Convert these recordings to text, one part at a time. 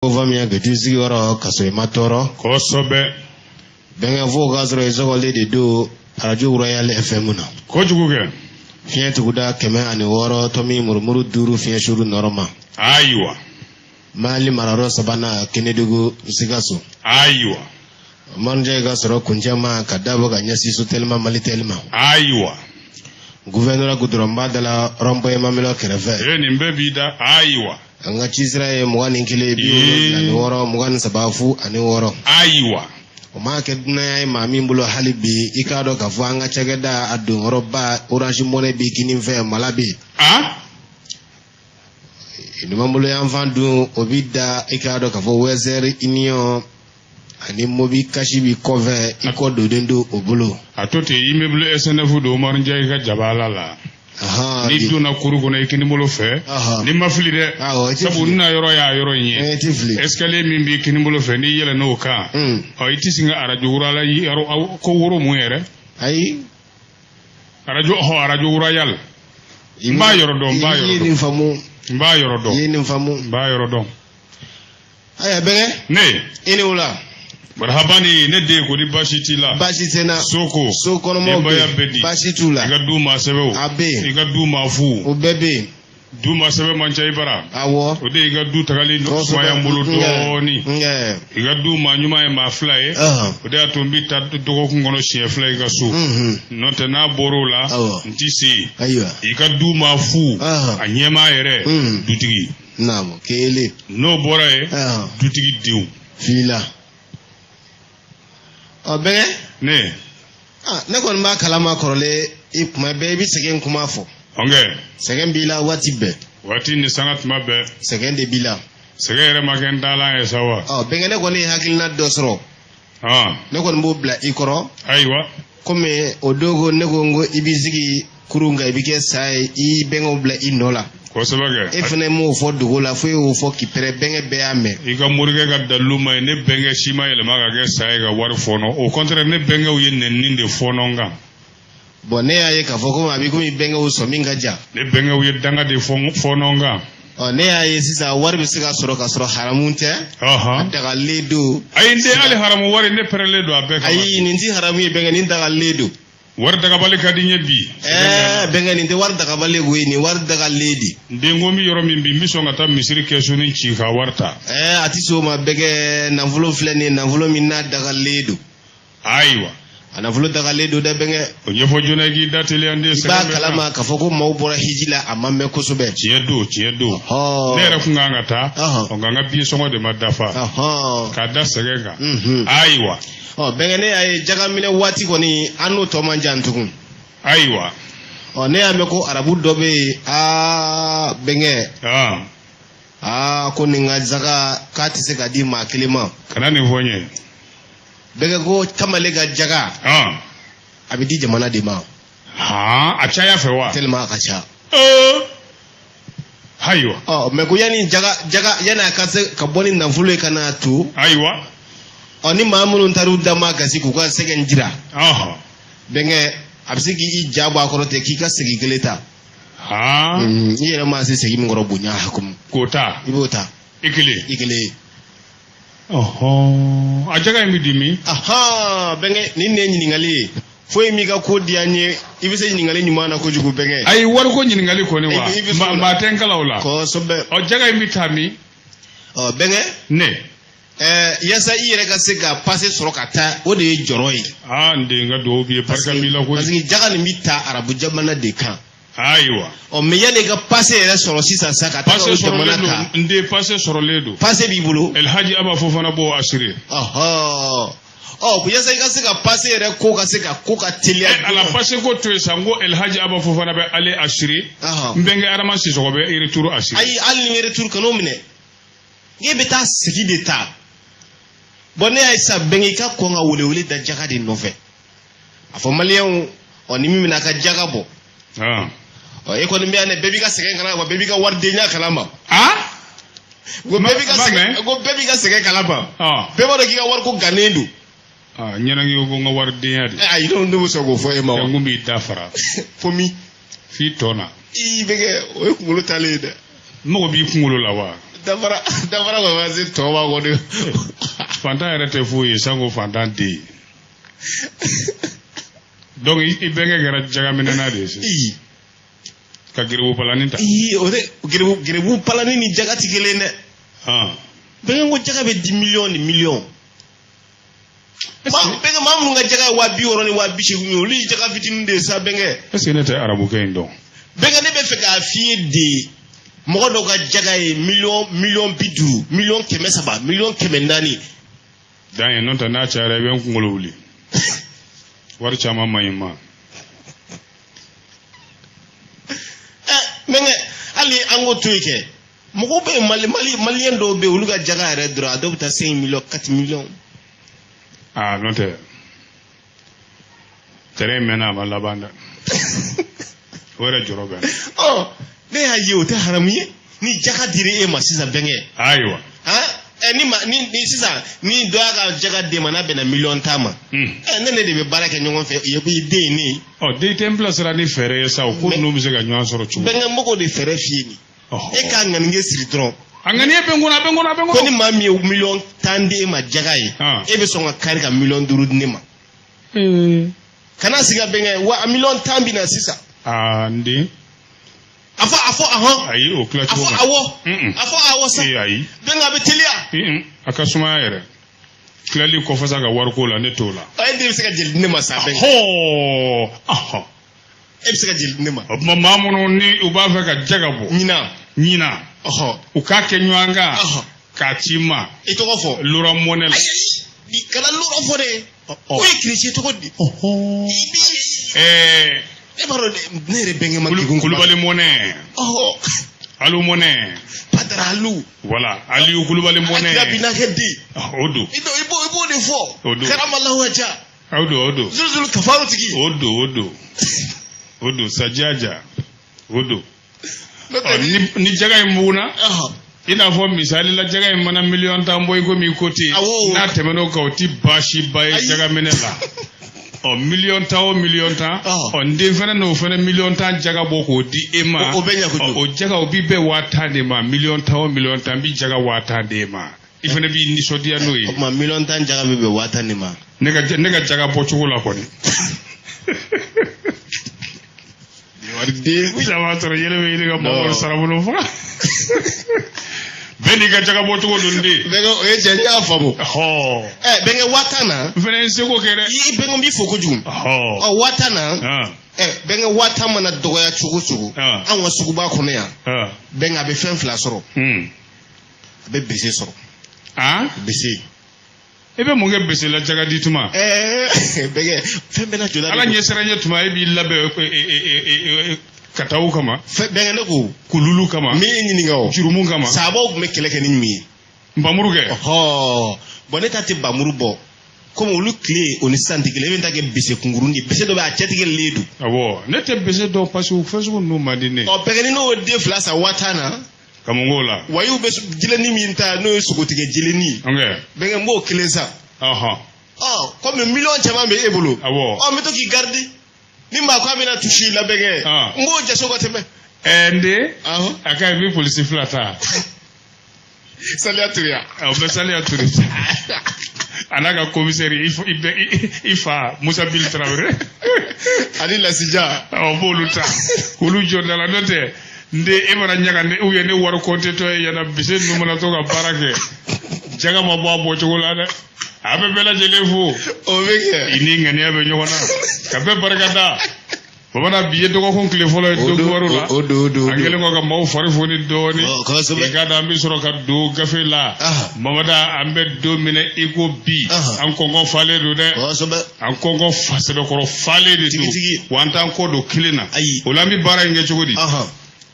Ovamia Getuzi or Kasoe Matoro. Kosobe. Bengavo Gazro is all lady do Araju Royal FMuna. Kojuge. Fien to Guda Keme and Waro Tommy Murmuru Duru Fiashuru Norma. Aywa. Mali Mararo Sabana Kenedugu Sigasu. Aywa. Manje Gasro Kunjama Kadabo Ganyasi Sutelma Malitelma. Aywa. Gouverneur Gudromba de la Rombo Mamelo Kereve. Nimbebida Aywa. Anga Chisra Mwani Kile Bio and Woro Mwan Sabafu and Woro. Aywa. Market na mamimbulo halibi ikado kavanga chagada adu roba urashimone bikini ve malabi inimambulo yamvandu obida ikado kavo wezeri inio ani mobi kashibi kove ikodo dendo obulo atote imebule SNF do marnja ka jabala la ni duna kuru kuna ikini molo fe ni mafili de sabu na yoro ya yoro nye escalier mimbi ikini molo fe ni yele no ka o itisinga araju urala yaro ko woro muere ai araju urayal mba yoro do mba yoro yini famu mba yoro do yini famu mba yoro do aya bege ne ini ula barhabani ne de ko di bashitila bashitena soko no mo bashitula iga duma sebe abe iga duma fu obebe duma sebe mancha ibara awo ode iga du tagali no swaya mbulu doni iga duma nyuma e ma fly ode atumbi ta dogo ngono she fly iga su note na borola ntisi iga duma fu anyema ere dutigi namo kele no bora e dutigi diu fila Obe ne ne kon ma kalama korole ikuma baby segen kuma fo segen bila wati ni sangat mabe segen de bila segere maken dala e sawa benge ne kon ni hakilna dosro ne kon bo bla ikoro aywa comme odogo ne gongo ibizigi kurunga ibike sai I bengo bla inola ko sabaga efne mo fo dugola fo o fo ki pere benge be ame iga murge ga daluma ne benge shima ele maga ga sai ga war fono au contraire ne benge u yen ninde fono nga bone aye ka fo ko ma bi ko mi benge u so minga ja ne benge u yedanga de fono nga ne aye sisa war bi siga soro ka soro haramunte daga ledo ay inde ali haramu war ne pere ledo abe ka ay ni ndi haramu e benge ni daga ledo war daga bale kadi nyebi benga ni de war daga bale go ni war daga ledi de ngomi yoro min bi miso ngata misiri kesu ni ci ka warta ati so ma bege na volo fleni na volo minna daga ledu aywa ana volo daga ledu da benge onye fo jona gi datele ande se ba kalama ka foko mawbora hijila amma me ko sobe ciedo ne ra kunga ngata nganga bi so ngode madafa ka da segega aywa benge ne ay jaga mine wati ko ni anu to manjan tukun aywa ne ame ko arabu dobe benge ko ni ngazaga kati se gadi ma kilima kana ni vonye benge ko tamale ga jaga abidi jamana de ma acha ya fewa telma kacha aywa me ko yani jaga yana kase ka boni na fulo kana tu aywa oni mamunun taru dama kasi ku ka segen jira benge absigi I jabo akorote kika segi geleta yere ma se segi ngoro bunya hakum kota ibota ikile ajaga imidimi benge ninne nyingali foi mi ga ko dianye ibise nyingali nyuma na ko jugu benge ay war ko nyingali ko ne wa ma tenkala wala ko sobe ajaga imitami benge ne yasa iyere ka se ka passer soro ka ta o de joro yi nde nga do bi parka mi la ko parce que jaga ni mita arabu jamana de kan aywa me yale ka passer ere soro sisa saka ta o jamana ka nde passer soro ledo passer bi bulu el haji aba fofana bo asiri bu yasa ka se ka passer ere ko ka se ka ko ka telia ala passer ko to sango el haji aba fofana be ale asiri mbenge arama si so be retour asiri ay al ni retour kano mine ngebe ta sigi de ta bonne ay sa bengi ka ko nga wole da jaga de nove afo malien oni mimi na ka jaga bo e ko ni ane bebi ka segen kala bebi ka war de nya kala ma go bebi ka segen kala ba be mo ki ka war ko ganendu nyana ngi go nga war de nya de ay don't know so go fo e ma ngumbi dafara for me fi tona bege o ko mulo tale de mo bi kungulu la wa dafara wa se toba ko de fantan yɛrɛ tɛ foyi ye sanko fantan tɛ yen donc i bɛnkɛ kɛra jagaminɛna de ye sisan ka geribu palani ta o de geribu palani ni jaga tɛ kelen dɛ bɛnkɛ ko jaga bɛ 10 millions ni millions bɛnkɛ maa minnu ka jaga ye 260 ni 280 olu ye jaga fitinin de ye sa bɛnkɛ est ce que ne tɛ arabukɛ in dɔn bɛnkɛ ne bɛ fɛ k'a f'i ye de mɔgɔ dɔw ka jaga ye million 50 million 300 million 400 dan ye n'o tɛ n'a cayara i bɛ n kunkolo wuli wari caman man ɲi ma mɛnkɛ hali an k'o to yen kɛ mɔgɔw bɛ yen maliyɛn dɔw bɛ yen olu ka jaga yɛrɛ dɔrɔn a dɔw bɛ taa 5 millions 4 millions n'o tɛ terrain mɛnna a ma laban dɛ o yɛrɛ jɔrɔ bɛ na ne y'a ye o tɛ haramu ye ni jaga dira e ma sisan bɛnkɛ ayiwa ni sisan ni dɔ y'a ka jaga d'e ma n'a bɛnna million ta ma ne de bɛ baara kɛ ɲɔgɔn fɛ i den ye ne ye den tɛ n bilasira ni fɛɛrɛ ye sa o ko ninnu bɛ se ka ɲɔgɔn sɔrɔ cogo bɛnkɛ n b'o de fɛɛrɛ f'i ye nin e k'a ŋanige siri dɔrɔn a ŋaniye bɛ n kɔnɔ ko ni maa min ye million 10 d'e ma jaga ye e bɛ sɔn ka kari ka million 5 di ne ma kana sigi bɛnkɛ wa million 10 bɛ na sisan n den a fɔ ahɔn ayi o tila cogo a fɔ awɔ sa ayi bɛnkɛ a bɛ teliya a ka sumaya yɛrɛ tilali kɔfɛ sa ka wariko la ne t'o la e de bɛ se ka jeli di ne ma sa bɛnkɛ e bɛ se ka jeli di ne ma o tuma maa minnu ni u b'a fɛ ka jaga bɔ ɲinan u k'a kɛ ɲɔgɔn kan k'a ci ma i tɔgɔ fɔ lora mɔnɛ la kana lora fɔ dɛ o ye kirisi tɔgɔ di e b'a dɔn ne yɛrɛ bɛnkɛ ma degun kulubali mɔnɛ alu mɔnɛ padara alu voilà aliyu kulubali mɔnɛ alakira binakɛ den o don i b'o de fɔ karamalahu waja o don zuluzulu kafaru tigi o don sajaja o don ni jaga in muguna i n'a fɔ misali la jaga in mana million tan bɔ i komi i ko ten n'a tɛmɛn'o kan o ti baasi ba ye jaga minɛ la million tan o million tan n den fana n'o fana million tan jaga bɔ k'o di e ma o bɛ ɲɛ kojugu o jaga o bi bɛn 1000 de ma million tan o million tan bi jaga 1000 de ma i fana b'i nisɔndiya n'o ye o tuma million tan jaga bɛ bɛn 1000 de ma ne ka jaga bɔ cogo la kɔni caman sɔrɔ yɛlɛ bɛ ɲini ka mɔgɔw sarabolo faga bɛɛ n'i ka jaga bɔ cogo don den bɛnkɛ o ye cɛ n y'a faamu bɛnkɛ 1000 na n fana ye n seko kɛ dɛ i bɛnkɛ n b'i fo kojugu 1000 na bɛnkɛ 1000 mana dɔgɔya cogo cogo anw ka suguba kɔnɔ yan bɛnkɛ a bɛ fɛn 2 sɔrɔ a bɛ bese sɔrɔ bese i bɛ mun kɛ bese la jaga di tuma bɛnkɛ fɛn bɛɛ na jɔda ala ɲɛ siran ɲɛ tuma e b'i labɛn kataw kama bɛnkɛ ne ko kululu kama min ye ɲininka o jurumu kama sabaw tun bɛ kɛlɛ kɛ ni min ye nbamuru kɛ bɔn ne ta tɛ bamuru bɔ komi olu tile o ni sisan tɛ kelen e bɛ taa kɛ bese kunkuruni de bese dɔ bɛ a cɛtigɛlen don awɔ ne tɛ bese dɔn parce que o fɛn sugu ninnu man di ne bɛnkɛ ni n'o den 2 san 1000 na ka mun k'o la wayiw bɛ jileni min ta n'o ye sogotigɛ jileni bɛnkɛ n b'o 1 san komi million caman bɛ e bolo n bɛ to k'i garder ni maa ko a bɛna tusi la bɛnkɛ n b'o jaso ka tɛmɛ n den a ka ɲi i bɛ polisi 2 ta saliya turi yan o bɛ saliya turi a n'a ka komisɛri i fa musa bili tarawele ani lasija b'olu ta k'olu jɔ da la n'o tɛ n den e mana ɲaga ou bien ne wari kɔntetɔ ye yana bise ninnu mana to ka baara kɛ jaga ma bɔ a bɔcogo la dɛ a bɛ bɛɛ lajɛlen fo o bɛ kɛ i ni ŋaniya bɛ ɲɔgɔn na ka bɛɛ barika da bamanan bi ye dɔgɔkun tile fɔlɔ ye dokiwaru la a kɛlen kɔ ka maaw fari foni dɔɔni i ka da an bɛ sɔrɔ ka don gafe la mamada an bɛ don minɛ i ko bi an kɔngɔ falen don dɛ an kɔngɔ sɛbɛkɔrɔ falen de don wa an t'an kɔ don kelen na o la an bɛ baara in kɛ cogo di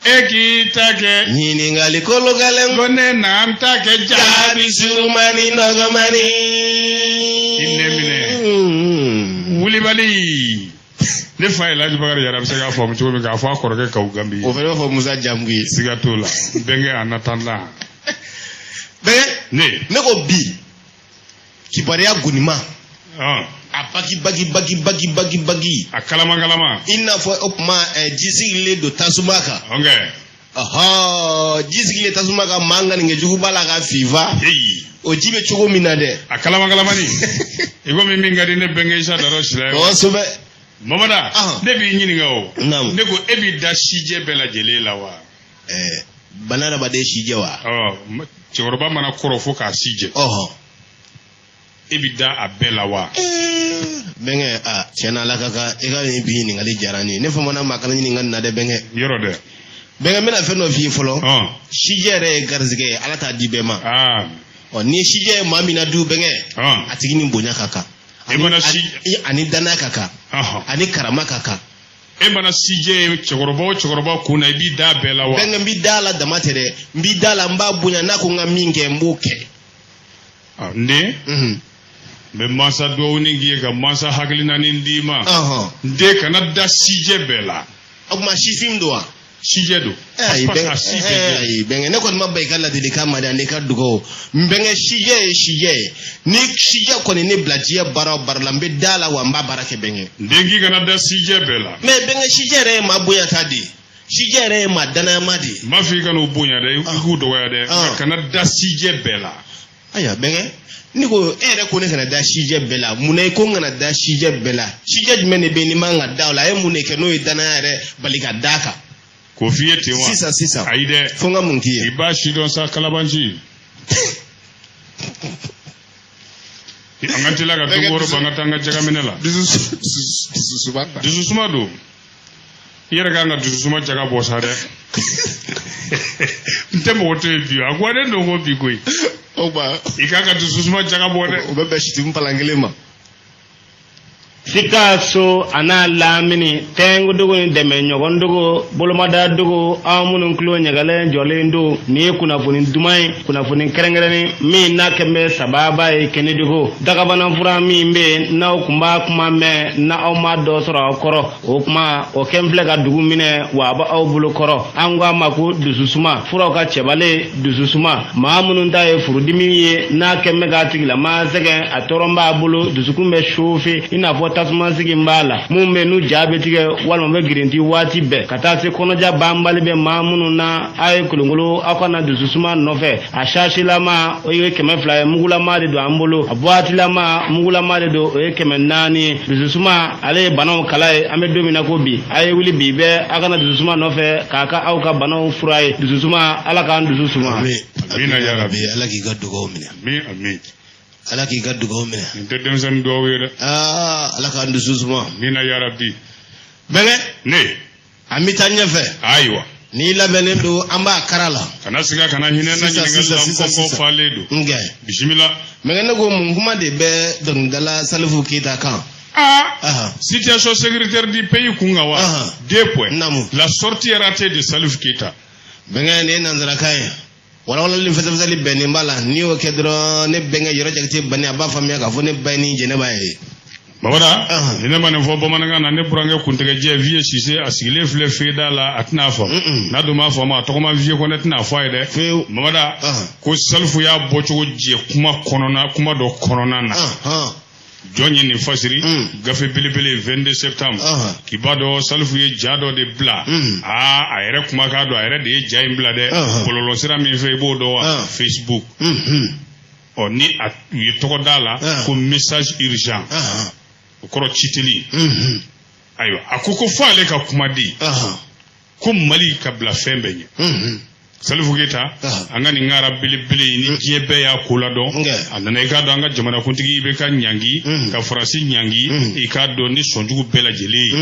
e k'i ta kɛ ɲininkali kolokalen ko ne na an ta kɛ jaabi surumani nɔgɔmani i nɛ minɛ wulibali ne fa ye Laji Bakari Jara bɛ se k'a faamu cogo min k'a fɔ a kɔrɔkɛ Kawu Gambi ye o fana b'a fɔ Musa Jamugu ye siga t'o la bɛnkɛ en attendant bɛnkɛ ne ko bi kibaruya gonima a bagi a kalama i n'a fɔ o tuma ji sigilen don tasuma kan aha jisigi tasuma ka manga ninge jugu bala ka fiva o jibe chogo minade akalama kalamani ego mimi ngari ne benge isa daro shila o sobe mamada ne bi nyini ngawo ne ko ebi da shije bela jele lawa banana ba de shije wa choroba mana korofo ka shije ebi da abela wa benge chena la kaka ega ni bi ni ngali jarani ne fama na makana ni ngan na de benge yoro de benge mena fe no fi folo shije re garzige ala ta di bema ni shije mamina du benge atigi ni bonya kaka ani dana kaka ani karama kaka mana shije chokoroba kuna bi da bela wa benge bi dala damatere bi dala mba bonya na ko ngaminge mbuke nde be masa do ni ngi ga masa haglina ni ndima nde kana da shije bela akuma shifim do shije do benge ne ko mabba kala de kama da ne ka dugo benge shije ni shije ko ni blajia bara barlambe dala wa mba barake benge nde ngi kana da shije bela me benge shije re mabuya tadi shije re madana madi mafi kana bunya de ku do ya de kana da shije bela aya benge niko ere ko ne kana da shije bela munai ko ngana da shije bela shije jmene be ni manga dawla e munai ke no idana ere balika daka ko fiye tewa sisa aide fonga munkiye iba shi don sa kalabanji angantila ga dogoro bangatanga jaga menela dusu suma do yere ga nga dusu suma jaga bosa de ntemo wote bi agwade ndo go bi koi oba ikaka dususuma jaga bode obebe shiti mpalangelema Sikaso ana lamini tengu dugu ni deme nyogon dugu bolomada dugu amunu nklo nyagale njole ndu ni kuna funin dumai kuna funin kerengereni mi na kembe sababa keni dugu daga bana fura mi mbe na okumba kuma me na oma do soro koro okuma o kemfle ga dugu mine wa ba au bulu koro angwa maku dususuma fura ka chebale dususuma maamunu ndaye furudimi ye na kembe ga tigila ma sege atoromba bulu dusukumbe shofi ina tasuma sigi mbala mumbe nu jabe tige walma be girinti wati be kata se konoja bambali be mamunu na ay kulungulu akona dususuma nofe ashashi lama oye keme fly mugula made do ambolo abwati lama mugula made do oye keme nani dususuma ale banaw kala ame domina ko bi ay wuli bi be akana dususuma nofe kaka au ka banaw furai dususuma ala kan dususuma amin ya rabbi ala ki gaddu ko mina amin ala ki gaddu ko mina nte dem san do wele ala ka ndu susuma mina ya rabbi benge ne amita nyefe aywa ni labene do amba karala kana siga kana hinena nyinga ko faledo nge bismillah benge ne go mun kuma de be don dala salfu kita kan situation sécuritaire du pays kungawa deux points la sortie ratée de Salif Keita benge ne nanzara kay wala lim fazali beni mbala ni o kedro ne benga yoro jagti bani aba famia ka fone bani jene baye babada ina mane fo bomanga na ne burange kuntege je vie cisse asigile fle feda la atna fo na do ma fo ma to ma vie ko netna fo ide babada ko salfu ya bocho je kuma konona kuma do konona na Johnny ni fasiri gafe bilibili 22 septembre kibado salfu ye jado de bla ayere kuma ka do ayere de jaim bla de pololo sira mi fe bodo Facebook oni yi toko dala ko message urgent ko chitili ayo akoko fale ka kuma di ko mali ka bla fembe Salif Keita angani ngara bilibili ni jebe ya kula do anana ikado anga jamana kuntigi ibe ka nyangi ka frasi nyangi ikado ni sonjugu bela jeli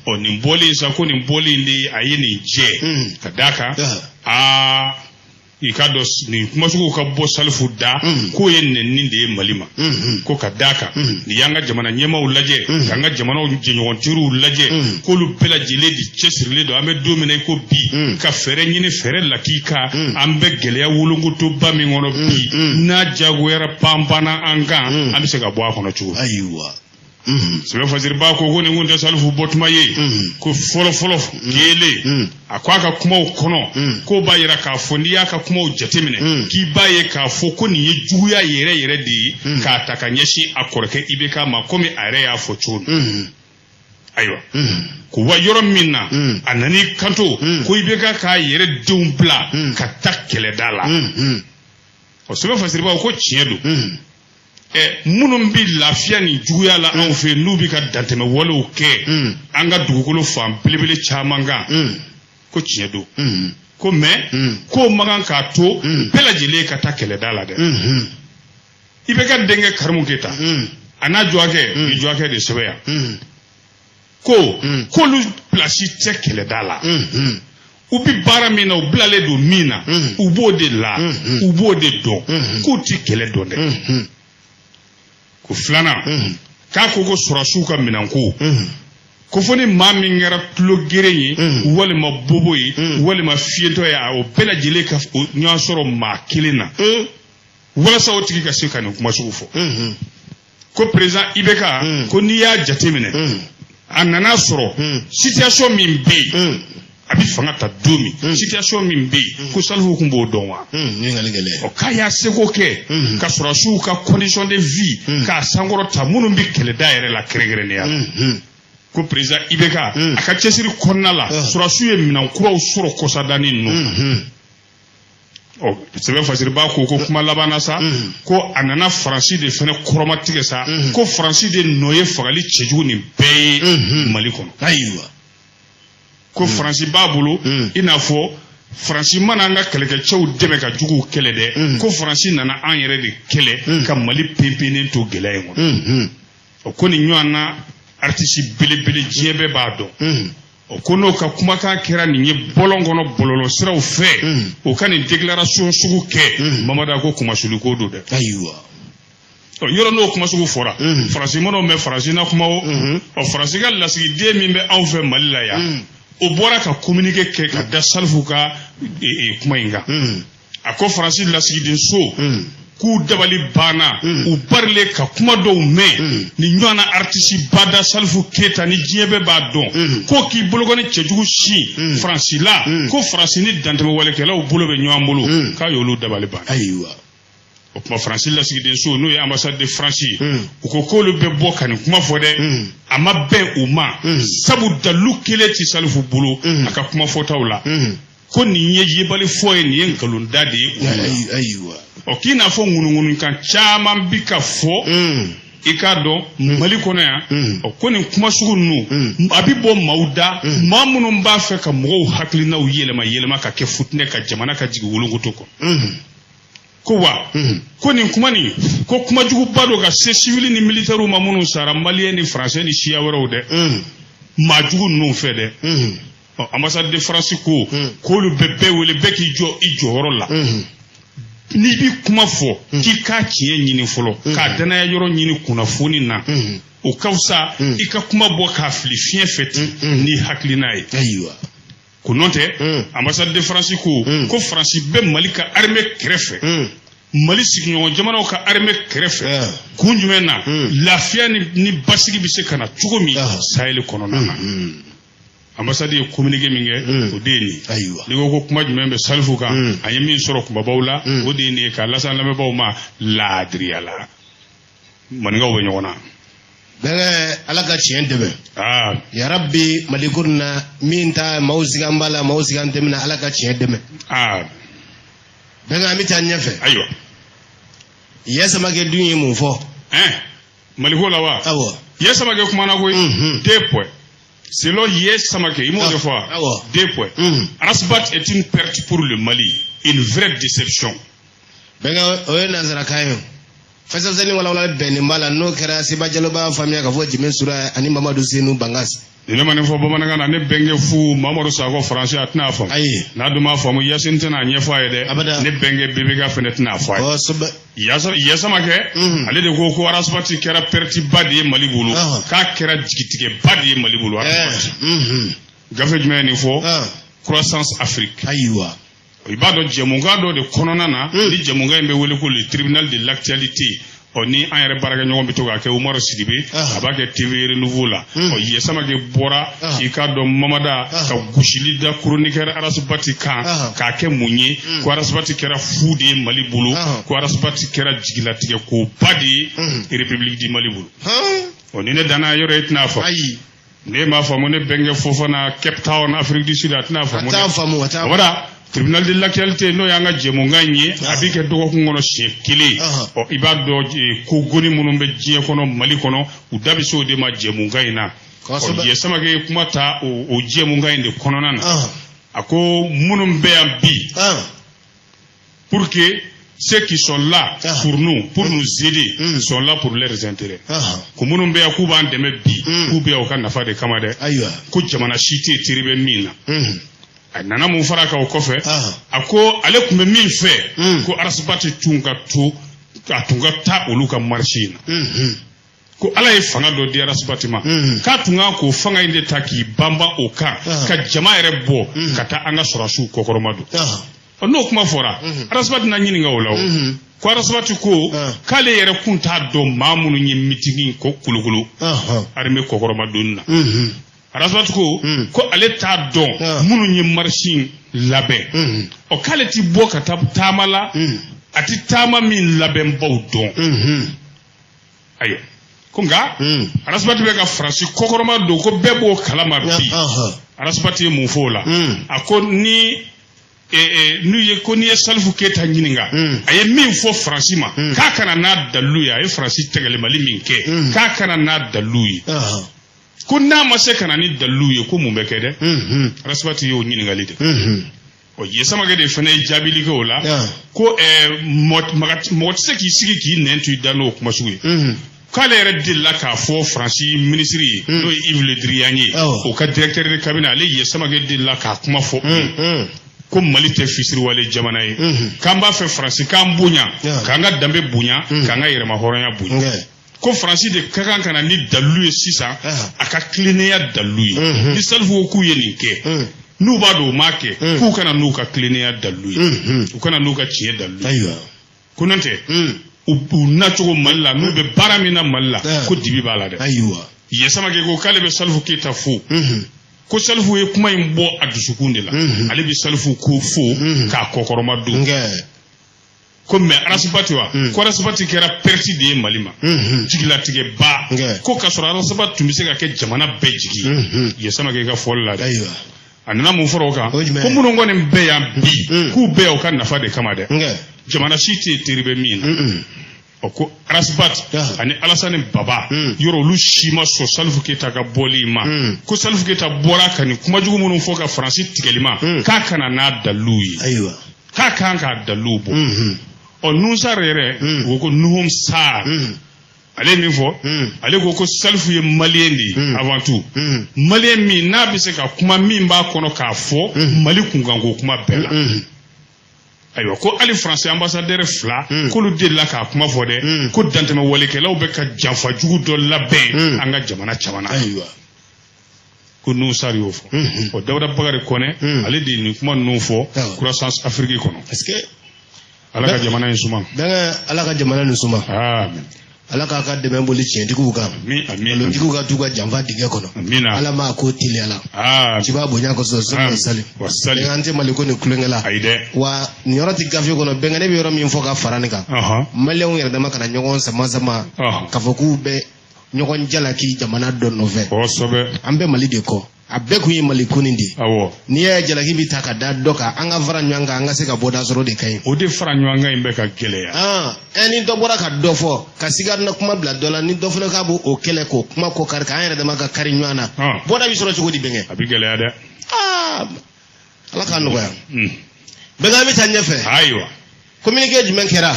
oni mboli sa ko ni mboli ndi ayini je kadaka ikado ni kuma suko ka bo Salifu da ko yenne ninde malima ko kadaka ni yanga jamana nyema ulaje yanga jamana jinyon tiru ulaje ko lu bela jele di chesirle do ame domine ko bi ka fere nyine fere lakika ambe gele ya wulungu to ba mi ngono bi na jagwera pampana anga ambe se ga bo akono chu aywa sebe fazir ba ko gone ngunde Salifu botuma ye ko folo gele akwaka kuma kono ko ba yira ka fondi ya ka kuma jatemine ki ba ye ka fo ko ni juya yere di ka takanyeshi akoreke ibe ka makomi are ya fo chun ayiwa ko wa yɔrɔ min na a nani kanto ko i bɛ k'a yɛrɛ denw bila ka taa kɛlɛda la o sɛbɛn fasiribaw ko tiɲɛ don minnu bɛ lafiya ni juguya la anw fɛ n'u bɛ ka dantɛmɛ walew kɛ an ka dugukolo fan belebele caman kan ko tiɲɛ don ko mais ko man kan k'a to bɛɛ lajɛlen ka taa kɛlɛda la dɛ i bɛ ka denkɛ Karimu Keyita a n'a jɔkɛ ni jɔkɛ de sɛbɛn yan ko k'olu pilasi tɛ kɛlɛda la u bɛ baara min na u bilalen don min na u b'o de la u b'o de dɔn k'u ti kɛlɛ dɔn dɛ ko filanan k'a ko sɔrɔsiw ka minɛnko ko fɔ ni maa min kɛra tulo gere ye walima bobo ye walima fiyentɔ ye o bɛɛ lajɛlen ka ɲɔgɔn sɔrɔ maa kelen na walasa o tigi ka se ka nin kuma sugu fɔ ko président IBK ko n'i y'a jateminɛ a nana sɔrɔ situation min bɛ yen a bɛ fanga ta don min situation min bɛ yen ko Salifu kun b'o dɔn wa k'a y'a seko kɛ ka sɔrɔsiw ka condition de vie k'a sankɔrɔ ta minnu bɛ kɛlɛda yɛrɛ la kɛrɛnkɛrɛnnenya ko président IBK a ka cɛsiri kɔnɔna la sɔrɔsiw ye minɛn kuraw sɔrɔ kɔsadani ninnu sɛbɛn fasiriba ko kuma laban na sa ko a nana Faransi de fɛnɛ kɔrɔmatigɛ sa ko Faransi de nɔ ye fagali cɛjugu nin bɛɛ ye Mali kɔnɔ ayiwa ko Faransi b'a bolo i n'a fɔ Faransi mana an ka kɛlɛkɛcɛw dɛmɛ ka juguw kɛlɛ dɛ ko Faransi nana an yɛrɛ de kɛlɛ ka Mali pepennen to gɛlɛya in kɔnɔ o ko nin ɲɔgɔn na artiste belebele diɲɛ bɛɛ b'a dɔn o ko n'o ka kumakan kɛra nin ye bɔlɔn kɔnɔ bɔlɔlɔ siraw fɛ o ka nin déclaration sugu kɛ Mamada ko kumasuli ko don dɛ ayiwa yɔrɔ n'o kuma sugu fɔra Faransi mana mɛn Faransi na kuma o Faransi ka lasigiden min bɛ anw fɛ Mali la yan o bɔra ka communiqué kɛ ka da Salifu ka kuma in kan a ko Faransi lasigiden so k'u dabali banna u barile ka kuma dɔw mɛn ni ɲɔgɔn na artiste bada Salifu Keyita ni diɲɛ bɛɛ b'a dɔn ko k'i bolokɔni cɛjugu si Faransi la ko Faransi ni dantɛmɛ walekɛlaw bolo bɛ ɲɔgɔn bolo k'a y'olu dabali banna ayiwa o kuma Faransi lasigiden so n'o ye ambassade de France u ko k'olu bɛ bɔ ka nin kuma fɔ dɛ a ma bɛn u ma sabu dalu kelen ti Salifu bolo a ka kuma fɔtaw la ko nin ye yebali fɔ ye nin ye nkalonda de ye ayiwa k'i n'a fɔ ŋunuŋunukan caman bi ka fɔ i k'a dɔn Mali kɔnɔ yan ko nin kuma sugu ninnu a bi bɔ maaw da maa minnu b'a fɛ ka mɔgɔw hakilinaw yɛlɛma yɛlɛma ka kɛ futinɛ ka jamana ka jigin wolongoto kɔnɔ ko wa ko nin kuma nin ko kuma juguba dɔ ka se civil ni militaire ma minnu sara malien ni français ni siya wɛrɛw dɛ maa jugu ninnu fɛ dɛ ambassade de France ko k'olu bɛɛ wele bɛɛ k'i jɔ i jɔyɔrɔ la n'i bi kuma fɔ k'i k'a tiɲɛ ɲini fɔlɔ k'a danaya yɔrɔ ɲini kunnafoni na o ka fisa i ka kuma bɔ k'a fili fiɲɛ fɛ ten n'i hakilina ye ayiwa ko n'o tɛ ambassade de France ko Faransi bɛ Mali ka armée kɛrɛfɛ Mali sigiɲɔgɔn jamanaw ka armée kɛrɛfɛ kun jumɛn na lafiya ni basigi bɛ se ka na cogo min Sahel kɔnɔna na ambassade ye communiqué min kɛ o de ye nin ayiwa n'i ko kuma jumɛn bɛ Salifu kan a ye min sɔrɔ kumabaw la o de ye nin ye k'a lase an lamɛnbaaw ma laadiriya la maninkaw bɛ ɲɔgɔn na bɛɛ Ala ka tiɲɛ dɛmɛ yarabi Mali ko na min ta maaw sigan b'a la maaw sigan tɛmɛna Ala ka tiɲɛ dɛmɛ bɛɛ an bɛ taa ɲɛfɛ ayiwa Yasamakɛ dun ye mun fɔ Mali ko la wa awɔ Yasamakɛ kumana koyi 2 points. Selon Yasamakɛ il m'ont dit fois 2 points. Rasbat est une perte pour le Mali, une vraie déception. Benga oye nazara kayo. Fasa zani wala beni mala no kera Siba Jaloba famille ka fo Jimé Sura ani Mamadou Senu Bangas. Ne mane fo bamananga na ne benge fu Mamadou Sakho français atna fam. Na duma famu Yasin tana nyefa yede ne benge bebe ga fenet na fa. Oh soba Yasamakɛ ale de ko Rasbat kera perte badi Mali bulu ka kera jigitige badi Mali bulu gafe jumɛn ni fo croissance Afrique ayiwa i b'a dɔn jɛmukan dɔ de kɔnɔna na ni jɛmukan in bɛ wele ko le tribunal de l'actualité ni an yɛrɛ baarakɛɲɔgɔn bɛ to k'a kɛ Umaru Sidibe a b'a kɛ TV Renouveau la Yasamakɛ bɔra i k'a dɔn Mamada ka gosili da chroniqueur Rasbat kan k'a kɛ mun ye ko Rasbat kɛra fu de ye Mali bolo ko Rasbat kɛra jigilatigɛ ko ba de ye République du Mali bolo ni ne danna yɔrɔ ye tɛna fɔ ne ma famu ne benge Fofana Cape Town Afrique du Sud atna famu voilà tribunal de l'actualité no yanga jemunga nye abike dogo kungono shekili o ibado ko goni munumbe jiye kono Mali kono udabi so de ma jemunga ina o yesama ke kumata o jemunga inde kono nana ako munumbe ambi pour que ceux qui sont là pour nous aider sont là pour leurs intérêts ko munumbe akuba ndeme bi kube o kana fa de kamade ko jamana shite tiribe mina nana mun fara ka o kɔfɛ ako ale kun bɛ min fɛ ko arasibati tun ka to ka tun ka taa olu ka marché na ko ala ye fanga dɔ di arasibati ma k'a tun ka k'o fanga in de ta k'i banban o kan ka jama yɛrɛ bɔ ka taa an ka sɔrɔsiw kɔkɔrɔma don n'o kuma fɔra arasibati na ɲininka o la o ko arasibati ko k'ale yɛrɛ kun t'a dɔn maa minnu ye mitigi ko kolokolo armée kɔkɔrɔma don na arasibati ko ale t'a dɔn minnu ye marché labɛn o k'ale ti bɔ ka taa taama la a ti taama min labɛnbaw dɔn ayiwa ko nka arasibati bɛ ka faransi kɔkɔrɔma don ko bɛɛ b'o kalama bi arasibati ye mun fɔ o la a ko ni n'u ye ko n'i ye Salifu Keyita ɲininka a ye min fɔ faransi ma k'a kana n'a dalilu ye a ye faransi tɛgɛlɛmali min kɛ k'a kana n'a dalilu ye ko n'a ma se ka na ni dalilu ye ko mun bɛ kɛ dɛ arasibati y'o ɲininkali de o ye samakɛ de fana ye jaabili kɛ o la ko mɔgɔ tɛ se k'i sigi k'i nɛn to i da n'o kuma sugu ye k'ale yɛrɛ delila k'a fɔ faransi minisiri ye n'o ye Yves Le Drian ye o ka directeur de cabinet ale ye samakɛ delila k'a kuma fɔ ko Mali tɛ fisiriwale jamana ye k'an b'a fɛ faransi k'an bonya k'an ka danbe bonya k'an ka yɛrɛma hɔrɔnya bonya ko faransi de ka kan ka na ni dalilu ye sisan a ka tilennenya dalilu ye ni Salifu ko k'u ye nin kɛ n'u b'a dɔn u m'a kɛ k'u kana n'u ka tilennenya dalilu ye u kana n'u ka tiɲɛ dalilu ye ko n'o tɛ u nacogo Mali la n'u bɛ baara min na Mali la ko dibi b'a la dɛ ye samakɛ ko k'ale bɛ Salifu Keyita fo ko Salifu ye kuma in bɔ a dusukun de la ale bɛ Salifu ko fo k'a kɔkɔrɔma don ko mais arasibati wa ko arasibati kɛra perti de ye Mali ma jigilatigɛ ba ko ka sɔrɔ arasibati tun bɛ se ka kɛ jamana bɛɛ jigi ye samakɛ ka fɔli la dɛ a nana mun fɔra o kan ko minnu kɔni bɛɛ yan bi k'u bɛɛ u ka nafa de kama dɛ jamana si tɛ teri bɛ min na o ko arasibati ani Alasani Baba yɔrɔ olu si ma sɔn Salifu Keyita ka bɔli ma ko Salifu Keyita bɔra ka nin kumajugu minnu fɔ ka faransi tigɛli ma k'a kana n'a dalilu ye k'a kan k'a dalilu bɔ ɔ Nusar yɛrɛ o ko Nuhum Sar ale ye min fɔ ale ko Salifu ye maliyɛn de ye avant tout maliyɛn min n'a bɛ se ka kuma min b'a kɔnɔ k'a fɔ Mali kunkanko kuma bɛɛ la ayiwa ko hali faransi ambassadeur 2 k'olu delila k'a kuma fɔ dɛ ko dantɛmɛwalekɛlaw bɛ ka janfa jugu dɔ labɛn an ka jamana caman na ko Nusar y'o fɔ o Dawuda Bakari Kɔnɛ ale de ye nin kuma ninnu fɔ croissance Afrique kɔnɔ ala ka jamana in suma ala ka jamana in suma amen ala k'a ka dɛmɛ boli tiɲɛtigiw kan tigiw ka t'u ka janfa dingɛ kɔnɔ ala m'a ko teliya la ci b'a bonya kosɔn sali an tɛ Mali ko ni kulonkɛ la wa nin yɔrɔ tɛ gafe kɔnɔ bɛnkɛ ne bɛ yɔrɔ min fɔ ka fara nin kan maliyɛnw yɛrɛ dama kana ɲɔgɔn sama k'a fɔ k'u bɛ ɲɔgɔn jalaki jamana dɔ nɔfɛ an bɛ Mali de kɔ a bɛɛ kun ye Mali ko nin de n'i y'a jalaki bɛ ta ka da dɔ kan an ka fara ɲɔgɔn kan an ka se ka bɔ da sɔrɔ de ka ɲi o de fara ɲɔgɔn kan in bɛ ka gɛlɛya ni dɔ bɔra ka dɔ fɔ ka siga na kuma bila dɔ la ni dɔ fana k'a b'o kɛlɛ k'o kuma ko kari k'an yɛrɛ dama ka kari ɲɔgɔn na bɔda bɛ sɔrɔ cogo di bɛnkɛ a bɛ gɛlɛya dɛ ala k'a nɔgɔya bɛnkɛ an bɛ taa ɲɛfɛ ayiwa communiqué jumɛn kɛra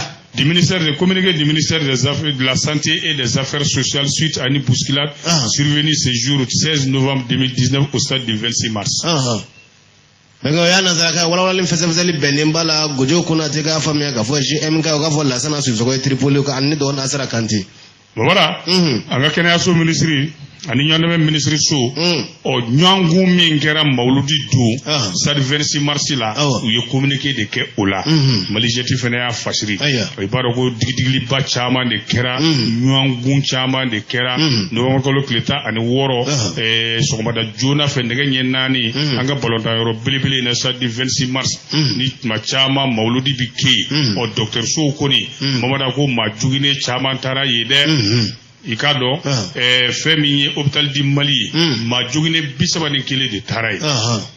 communiqué du ministère de la Santé et des Affaires sociales suite à une bousculade survenue ce jour 16 novembre 2019 au stade du 26 mars. Bɛnkɛ o y'a nazara ka walawalali fɛsɛfɛsɛli bɛnnen b'a la Gojo Konate k'a faamuya k'a fɔ GMK o k'a fɔ Lansana Sisoko ye Tripoli kan ani ne dɔgɔ Nasara Kante. Bɔbara an ka kɛnɛyaso minisiri ani ɲɔgɔndɛmɛ minisiri so ɲɔgɔnkun min kɛra Mawuludi don stade 26 mars la u ye communiqué de kɛ o la Mali jeti fana y'a fasiri i b'a dɔn ko digidiliba caman de kɛra ɲɔgɔnkun caman de kɛra novembre kalo tile 16 sɔgɔmada joona fɛ nɛgɛ ɲɛ 4 an ka balɔntanyɔrɔ belebele na stade 26 mars ni tuma caman Mawuludi bi kɛ yen dɔgɔtɔrɔsow kɔni Mamada ko maa jugunen caman taara yen dɛ ikado femi hôpital di Mali ma jogine bisaba ni kele de taray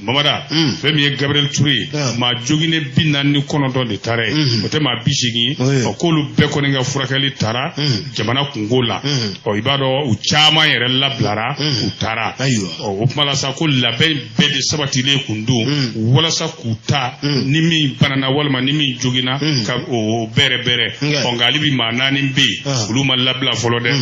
mamada femi Gabriel Touré ma jogine binani konodo de taray o te ma bishigi o kolu be ko nga furakali tara jamana kungola o ibado u chama yere lablara u tara o mala sa ko label be de sabati le kundu wala sa kuta nimi banana walma nimi jogina ka o bere o ngali bi manani be uluma labla folode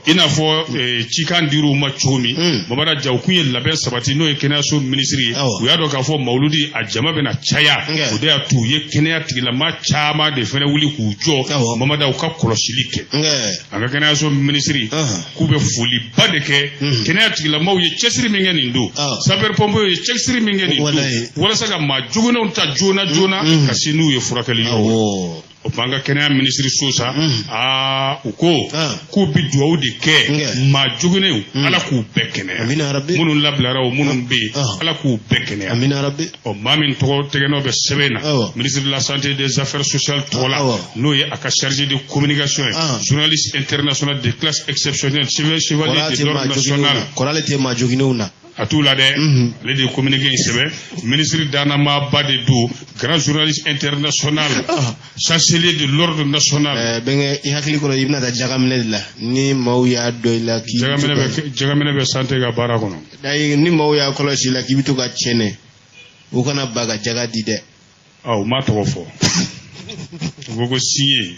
ina fo chikan diru ma chomi babara jaw kunye label sabati no kenya so ministry u ya do ka fo mauludi a jama bena chaya o de atu ye kenya tigila ma chama de fele wuli ku jo mamada ka kolosilike anga kenya so ministry ku be fuli badeke kenya tigila ma ye chesri mingeni ndo saber pombo ye chesri mingeni ndo wala saka ma juguna unta jona kasinu ye furakali yo opanga kenya ministry sosa uko ku bidu de ke ma jugune ala ku bekene munun lablara o munun be ala ku bekene amina rabbi o mamin to tegeno be sebena ministre de la santé et des affaires sociales tola no ye aka chargé de communication journaliste international de classe exceptionnelle chevalier de l'ordre national koralete ma jugune una atula de le de communiquer sebe ministre d'anama bade do grand journaliste international chancelier de l'ordre national benga I hakli ko ibna da jagamne la ni mawya do la ki jagamne be santé ga bara kono dai ni mawya ko la ki bitu ga chene o kana baga jaga di de ma to fo gogo signé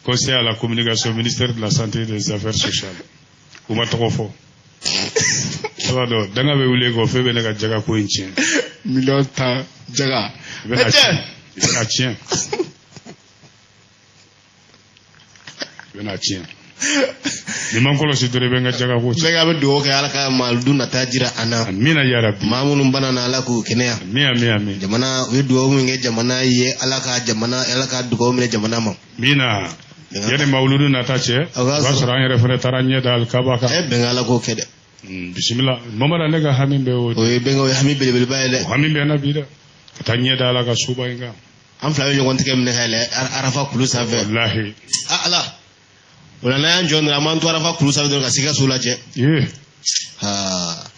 conseil à la communication ministère de la santé et des affaires sociales o ma to fo danga be wule ko febe ne ka jaga ko inchen million ta jaga bena chien ni man ko lo si dore be nga jaga ko jaga be do ka ala ka maldu na tajira ana amina ya rabbi mamunun bana na ala ku kenya mi jamana we do mu nge jamana ye ala ka dugo mu jamana ma mina yene mauludu na tache wasra yere fere taranye dal kabaka bengala ko kede bismillah mamara lega hamimbe o bengo hamimbe bel bayle hamimbe na bida tanye dala ga suba inga am flawe ngon teke mne hele arafa kulu save wallahi ala wala na njon raman to arafa kulu save ga siga sulaje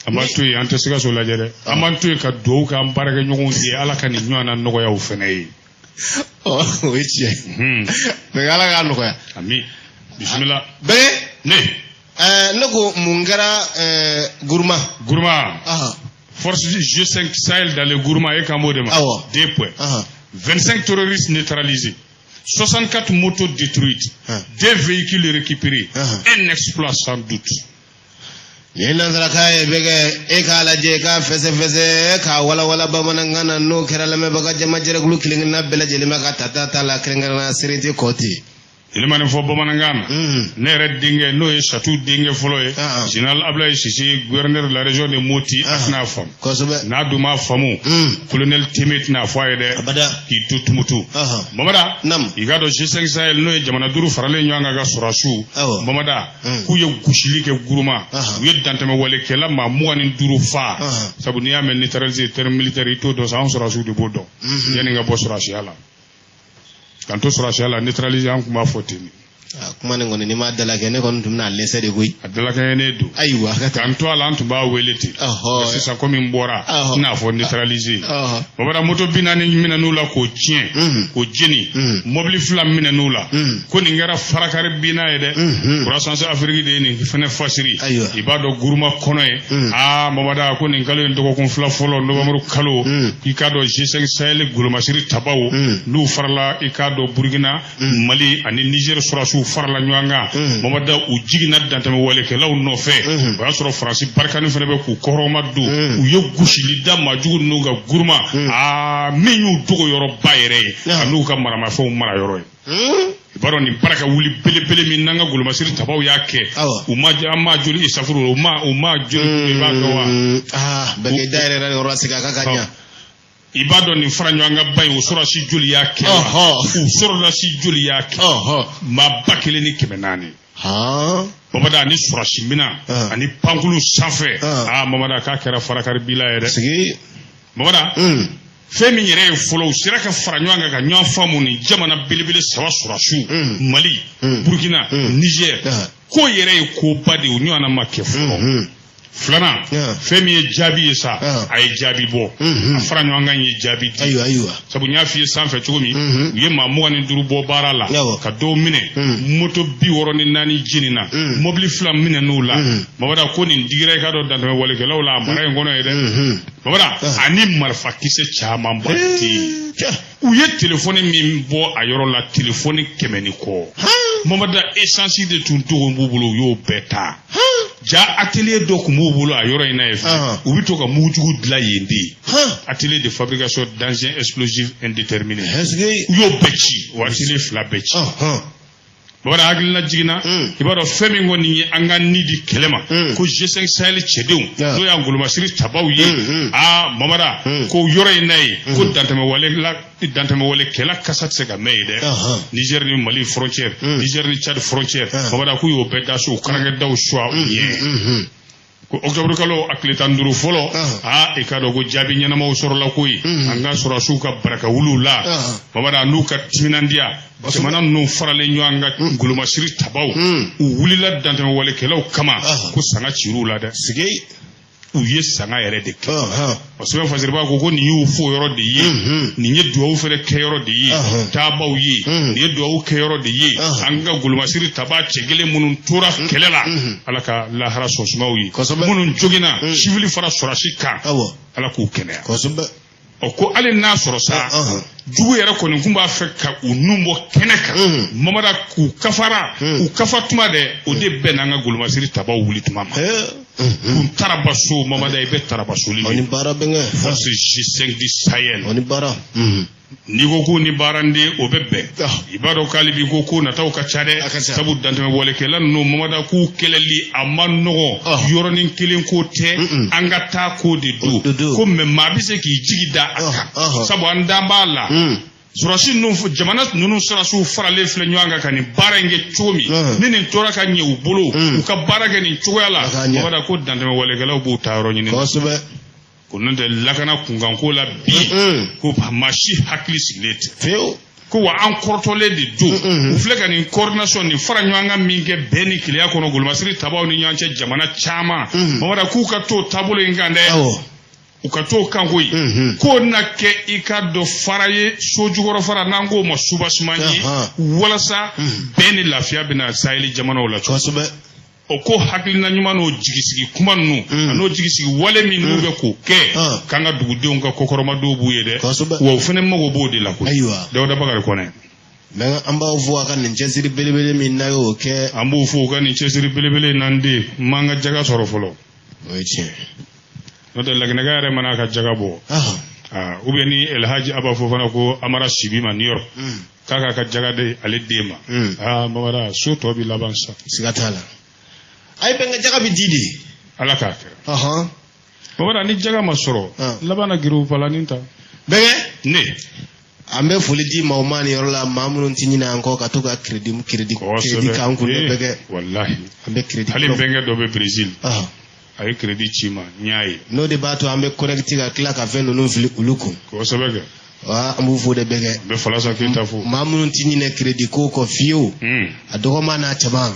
amantu ante siga sulaje de amantu ka do ka ambarage nyogon di ala kan nyona nogo ya ufenei wichi bengala ga no ya ami bismillah be ne nako mungara gourma force du G5 Sahel dans le gourma et Camodema 2 points 25 terroristes neutralisés 64 motos détruites 2 véhicules récupérés un exploit sans doute yena zrakaye bege ekala je ka fese ka wala babana ngana no kerala me baga jama jere glu kilingin na bela jeli maka tata la krengana siriti koti ilimane fo bomanangana nere dingue no e château dingue folo e général Ablaye Cissé gouverneur de la région de Moti afna fam na duma famu colonel Timit na foyede ki tutumutu mamada igado G5 Sahel no e jamana duru farale nyanga ga surasu mamada ku ye gushilike guruma ye dantame wale kala ma muani duru fa sabu ni amen neutraliser terme militaire to do sa on surasu de bodo yani nga bo surasu yala kanto surasu ala neutraliser an kuma fotini kuma ne ngone ni ma dala kene kon tumna lese de goy adala kene du aywa kanto ala antu ba weleti c'est ça comme mbora na fo neutraliser babara moto binani mina nula ko chien ko jeni mobile flam mina nula ko ni ngara farakare bina ede croissance afrique de ni fene fasiri ibado guruma kono e babada ko ni ngalo ndoko ko fla folo ndo bamaru kalo ikado G5 Sahel guruma siri tabawo lu farla ikado Burkina Mali ani Niger surasu farla nyanga mamada u jigina dantame wale ke law no fe ba soro France barkani fene be ku koroma du u yogushi lidda majugu nuga gurma minyu dugo yoro bayere anu ka marama fo mara yoro baro ni baraka wuli bele min nanga gulma siri tabaw yake amma juli isafuru umma juli ba gawa bege daire ran rosika kakanya ibado ni franyo anga bay usura si juli yake usura si juli yake ma bakele ni kemenani mamada ni surashi mina ani pankulu sanfɛ mamada ka kɛra farakari bila yɛrɛ mamada fɛn min yɛrɛ ye fɔlɔ u sera ka fara ɲɔgɔn kan ka ɲɔgɔn faamu ni jamana belebele saba sɔrɔsiw Mali Burkina Niger ko yɛrɛ ye koba de u ɲɔgɔnna ma kɛ fɔlɔ filanan fɛn min ye jaabi ye sa a ye jaabi bɔ a fara ɲɔgɔn kan ye jaabi di sabu n y'a f'i ye sanfɛ cogo min u ye maa 25 bɔ baara la ka dɔw minɛ moto 64 jini na mobili 2 minɛ n'u la Mamada ko nin digira i ka dɔ dantɛmɛ walikɛlaw la a mara in kɔnɔ ye dɛ Mamada ani marifa kisɛ caman ba ten u ye telefɔni min bɔ a yɔrɔ la telefɔni 100 ni kɔ Mamada essence de tun togo b'u bolo u y'o bɛɛ ta ja atelier dɔ kun b'u bolo a yɔrɔ in na ye u bɛ to ka mugujugu dilan yen de atelier de fabrication d'engins explosifs indéterminés u y'o bɛɛ ci o atelier 2 bɛɛ ci Bawara hakilina jiginna i b'a dɔn fɛn min kɔni ye an ka ni di kɛlɛ ma ko G5 Sahel cɛdenw n'o y'an ngolomasiri tabaw ye Mamada ko yɔrɔ in na ye ko dantɛmɛ wale kɛlɛ kasa tɛ se ka mɛn ye dɛ Niger ni Mali frontière Niger ni Tchad frontière Mamada k'u y'o bɛɛ da so u karankɛdaw suwa u ɲɛ ko octobre kalo a tile 15 fɔlɔ i ka dɔn ko jaabi ɲɛnamaw sɔrɔla koyi an ka sɔrɔsiw ka baraka wuluw la Mamada n'u ka timinandiya jamana ninnu faralen ɲɔgɔn ka ngolomasiri tabaw u wulila dantɛmɛ walekɛlaw kama ko sanga cir'u la dɛ u ye sanga yɛrɛ de kɛ o sɛbɛn fasiriba ko nin y'u fo yɔrɔ de ye nin ye duwawu fɛnɛ kɛ yɔrɔ de ye taabaw ye nin ye duwawu kɛ yɔrɔ de ye an ka ngolomasiri taba cɛkelen minnu tora kɛlɛ la Ala ka lahara sɔnsumaw ye minnu joginna civil fara sɔrɔsi kan Ala k'u kɛnɛya o ko hali n'a sɔrɔ sa jugu yɛrɛ kɔni kun b'a fɛ ka u nun bɔ kɛnɛ kan Mamada k'u kafara u kafa tuma dɛ o de bɛn n'an ka ngolomasiri tabaw wuli tuma ma kun Tarabaso Mamada i bɛ Tarabasoli force G5 du Sahel n'i ko ko ni baarande o bɛ bɛn i b'a dɔn k'ale bi ko nataw ka ca dɛ sabu dantɛmɛ walekɛla ninnu Mamada k'u kɛlɛli a ma nɔgɔ yɔrɔnin kelen ko tɛ an ka taa ko de don ko mɛ maa bɛ se k'i jigi da a kan sabu an dan b'a la sɔrɔsi ninnu jamana ninnu sɔrɔsiw faralen filɛ ɲɔgɔn kan ka nin baara in kɛ cogo min ni nin tora ka ɲɛ u bolo u ka baara kɛ nin cogoya la Mamada ko dantɛmɛ walekɛlaw b'u ta yɔrɔ ɲini ko n'o tɛ lakana kunkanko la bi ko maa si hakili sigilen tɛ ko wa an kɔrɔtɔlen de don u filɛ ka nin coordination nin fara ɲɔgɔn kan min kɛ bɛn ni keleya kɔnɔ ngolomasiri tabaw ni ɲɔgɔn cɛ jamana caman Mamada k'u ka t'o taabolo in kan dɛ u ka t'o kan koyi k'o na kɛ i ka dɔ fara ye so jukɔrɔ fara n'an k'o ma subasiman ye walasa bɛn ni lafiya bɛna Sahel jamanaw la cogo o ko hakilina ɲuman n'o jigisigi kuma ninnu n'o jigisigi wale min n'u bɛ k'o kɛ k'an ka dugudenw ka kokɔrɔmadenw b'u ye dɛ wa o fana mago b'o de la koyi Dawuda Bakari Kɔnɛ an b'aw fɔ a ka nin cɛsiri belebele min n'a y'o kɛ an b'o fɔ u ka nin cɛsiri belebele n'an den m'an ka jaga sɔrɔ fɔlɔ o ye tiɲɛ n'o tɛ Laginɛka yɛrɛ mana ka jaga bɔ ou bien ni Elhaji Aba fɔ fana ko Amara Sibi ma New York k'a k'a ka jaga de ale den ma Mamada so tɔ bi laban sa siga t'a la ay bɛn ka jaga bi di de Ala k'a kɛ Mamada ni jaga ma sɔrɔ laban na giru palanin ta bɛgɛ ne an bɛ foli di maa ma ni yɔrɔ la maa minnu tɛ ɲinɛ an kɔ ka to ka crédit k'an kun bɛgɛ wallahi an bɛ crédit hali bɛnkɛ dɔ bɛ Brésil a ye crédit ci ma n y'a ye n'o de b'a to an bɛ connecté ka tila ka fɛn ninnu fili olu kun kosɛbɛ kɛ an b'u fo de bɛgɛ n bɛ Falasa Keyita fo maa minnu tɛ ɲinɛ crédit ko kɔ fiyewu a dɔgɔman n'a cɛman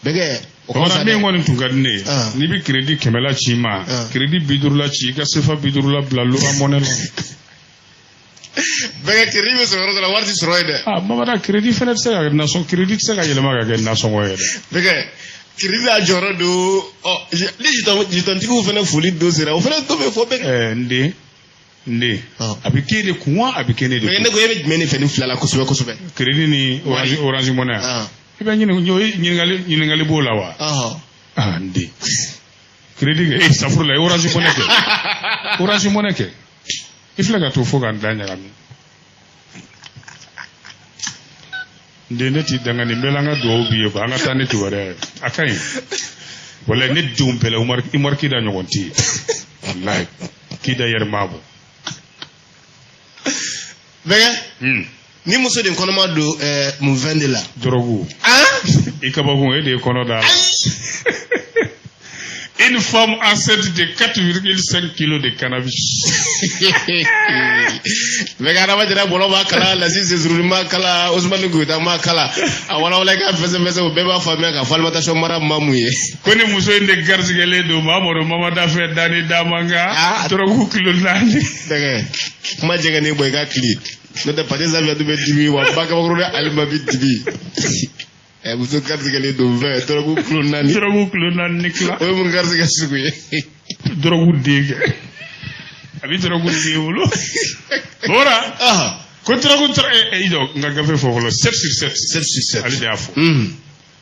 bɛgɛ Mamada min kɔni tun ka di ne ye n'i bɛ crédit 100 la ci ma crédit 50 la ci i ka CFA 50 la bila Laurent Money la bɛgɛ crédit bɛ sɔrɔ yɔrɔ dɔ la wari tɛ sɔrɔ yen dɛ Mamada crédit fana tɛ se ka kɛ crédit tɛ se ka yɛlɛma ka kɛ nasɔngɔ ye dɛ bɛgɛ crédit a jɔyɔrɔ don ni jitɔntigiw fana foli don sera o fana dɔ bɛ fɔ bɛgɛ n den a bɛ k'e de kun wa a bɛ kɛ ne de kun ne ko e bɛ jumɛn ni fɛ ni fila la kosɛbɛ kosɛbɛ crédit ni Orange Money i bɛ ɲininkali b'o la wa n den crédit kɛ safurula ye Orange Money kɛ Orange Money kɛ i filɛ ka to fo k'an da ɲagami n den ne t'i danga nin bɛɛ la an ka dugawu b'i ye an ka taa ne ti wɛrɛ a ka ɲi walayi ne denw bɛɛ la Umaru Kida ɲɔgɔn tɛ yen walayi Kida yɛrɛ m'a bɔ bɛgɛ ni muso de kɔnɔma don mun fɛn de la dɔrɔgu i kabakun e de ye kɔnɔ da la e une femme enceinte de 4,5 kilos de cannabis. Mais quand on va dire bon ma kala la si c'est ma kala Ousmane Gouta ma kala awala wala ka fese au beba famille ka falmatation mara mamuye koni muso inde garzigele do mamoro mama da fe dani damanga drogu kilo nani daga kuma jega ne boy ka clean no de pas des avions de dibi wa baka bakro alima bi dibi muso garzigele do ve drogu kilo nani nikla o mun garzigele sukuye drogu dege abi drogu diwulo bora ko drogu ido nga gafe fofo 7 sur 7 ali dafo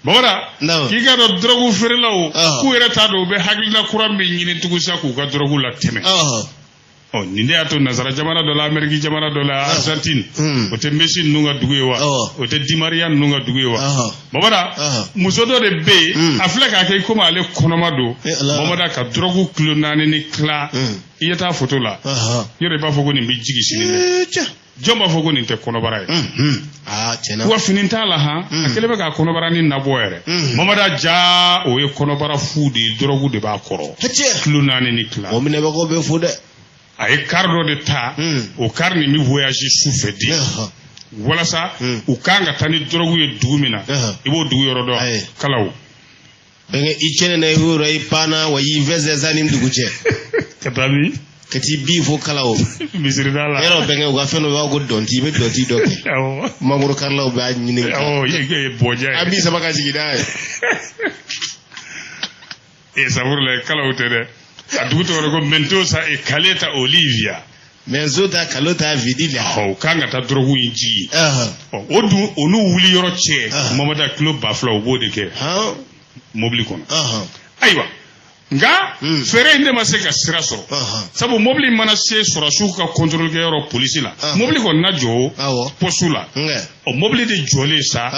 bora ki ga do drogu ferlaw ku era ta do be haglina kuram be nyine tugusa ku ga drogu la teme oh ninde ato nazara jamana do la Amerique jamana do la Argentine o te Messi nunga dugewa o te Di Maria nunga dugewa bora muso do de be afleka ke ko male konomado bora ka drogu kilo nani ni kla iyata photo la yore ba fogo ni mi jigi sinine jomba fogo ni te konobara tena wa fininta la ha akelebe ka konobara ni naboere bora ja o e konobara fudi drogu de ba koro kilo nani ni kla o mine ba ko be fude ay cardo de ta o carni mi voyage soufedi wala sa o kanga tani drogu e dugumina ibo dugu yoro do kalaw benge ichene na yoro ay pana wa yiveze zanim duguche katami kati bi fo kalaw misridala ero benge o gafeno wa go donti be donti doke mamuru karlaw ba nyini yege boja abi sabaka jigida e savurle kalaw tere aduto ko mentosa e kaleta Olivia menzota kalota vidilia kanga ta drogu inji odu onu wuli yoro che mamada club bafla obode ke mobili kono aywa nga fere inde maseka siraso sabu mobili mana se surasu ka control ke yoro police la mobili ko na jo posula o mobili de jole sa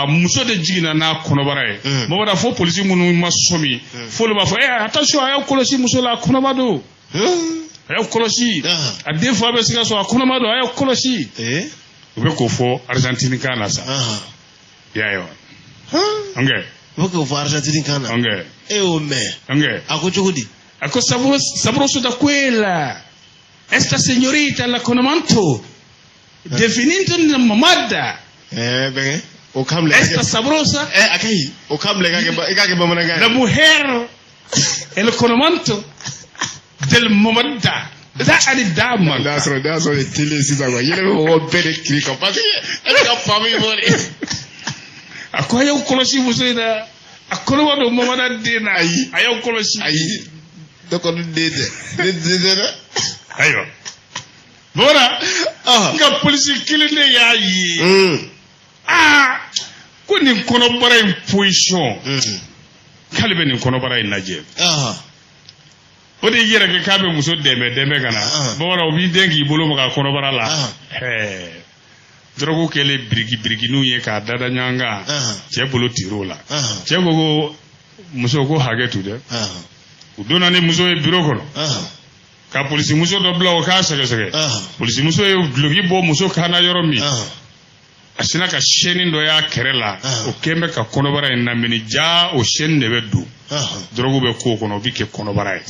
muso de jigina na konobara ye mamada fo police munu masomi fo le ba fo attention ayo kolosi muso la konobado ayo kolosi a deux fois be sika so konobado ayo kolosi ube ko fo Argentine kana sa yayo okay boko fo Argentine kana okay o me ako chugudi ako sabroso da quella esta señorita la conomanto definito na mamada benge o kamle esta sabrosa akai o kamle kake ba mana la mujer el conomanto del mamada da ani dama da so de tele sisa kwa yele o bere kriko parce que ka famille vole akoya ukolosi musida akolo do mamada dina ayo ukolosi ayi do ko dede ayo bora nga police kilinde ya yi ko ni kono bara in position kalbe ni kono bara in naje o de yere ke kabe muso deme kana bora obi dengi bolo mo ka kono bara la drogo kele brigi nu ye ka dada nyanga che bolo tiro la che gogo muso ko hage tude udona ne muso e biro kono ka police muso do bla o ka sege police muso e glogi bo muso kana yoro mi asina ka sheni ndo ya kerela o kembe ka konobara en namini ja o shen ne bedu drogo be ko kono bi ke konobara e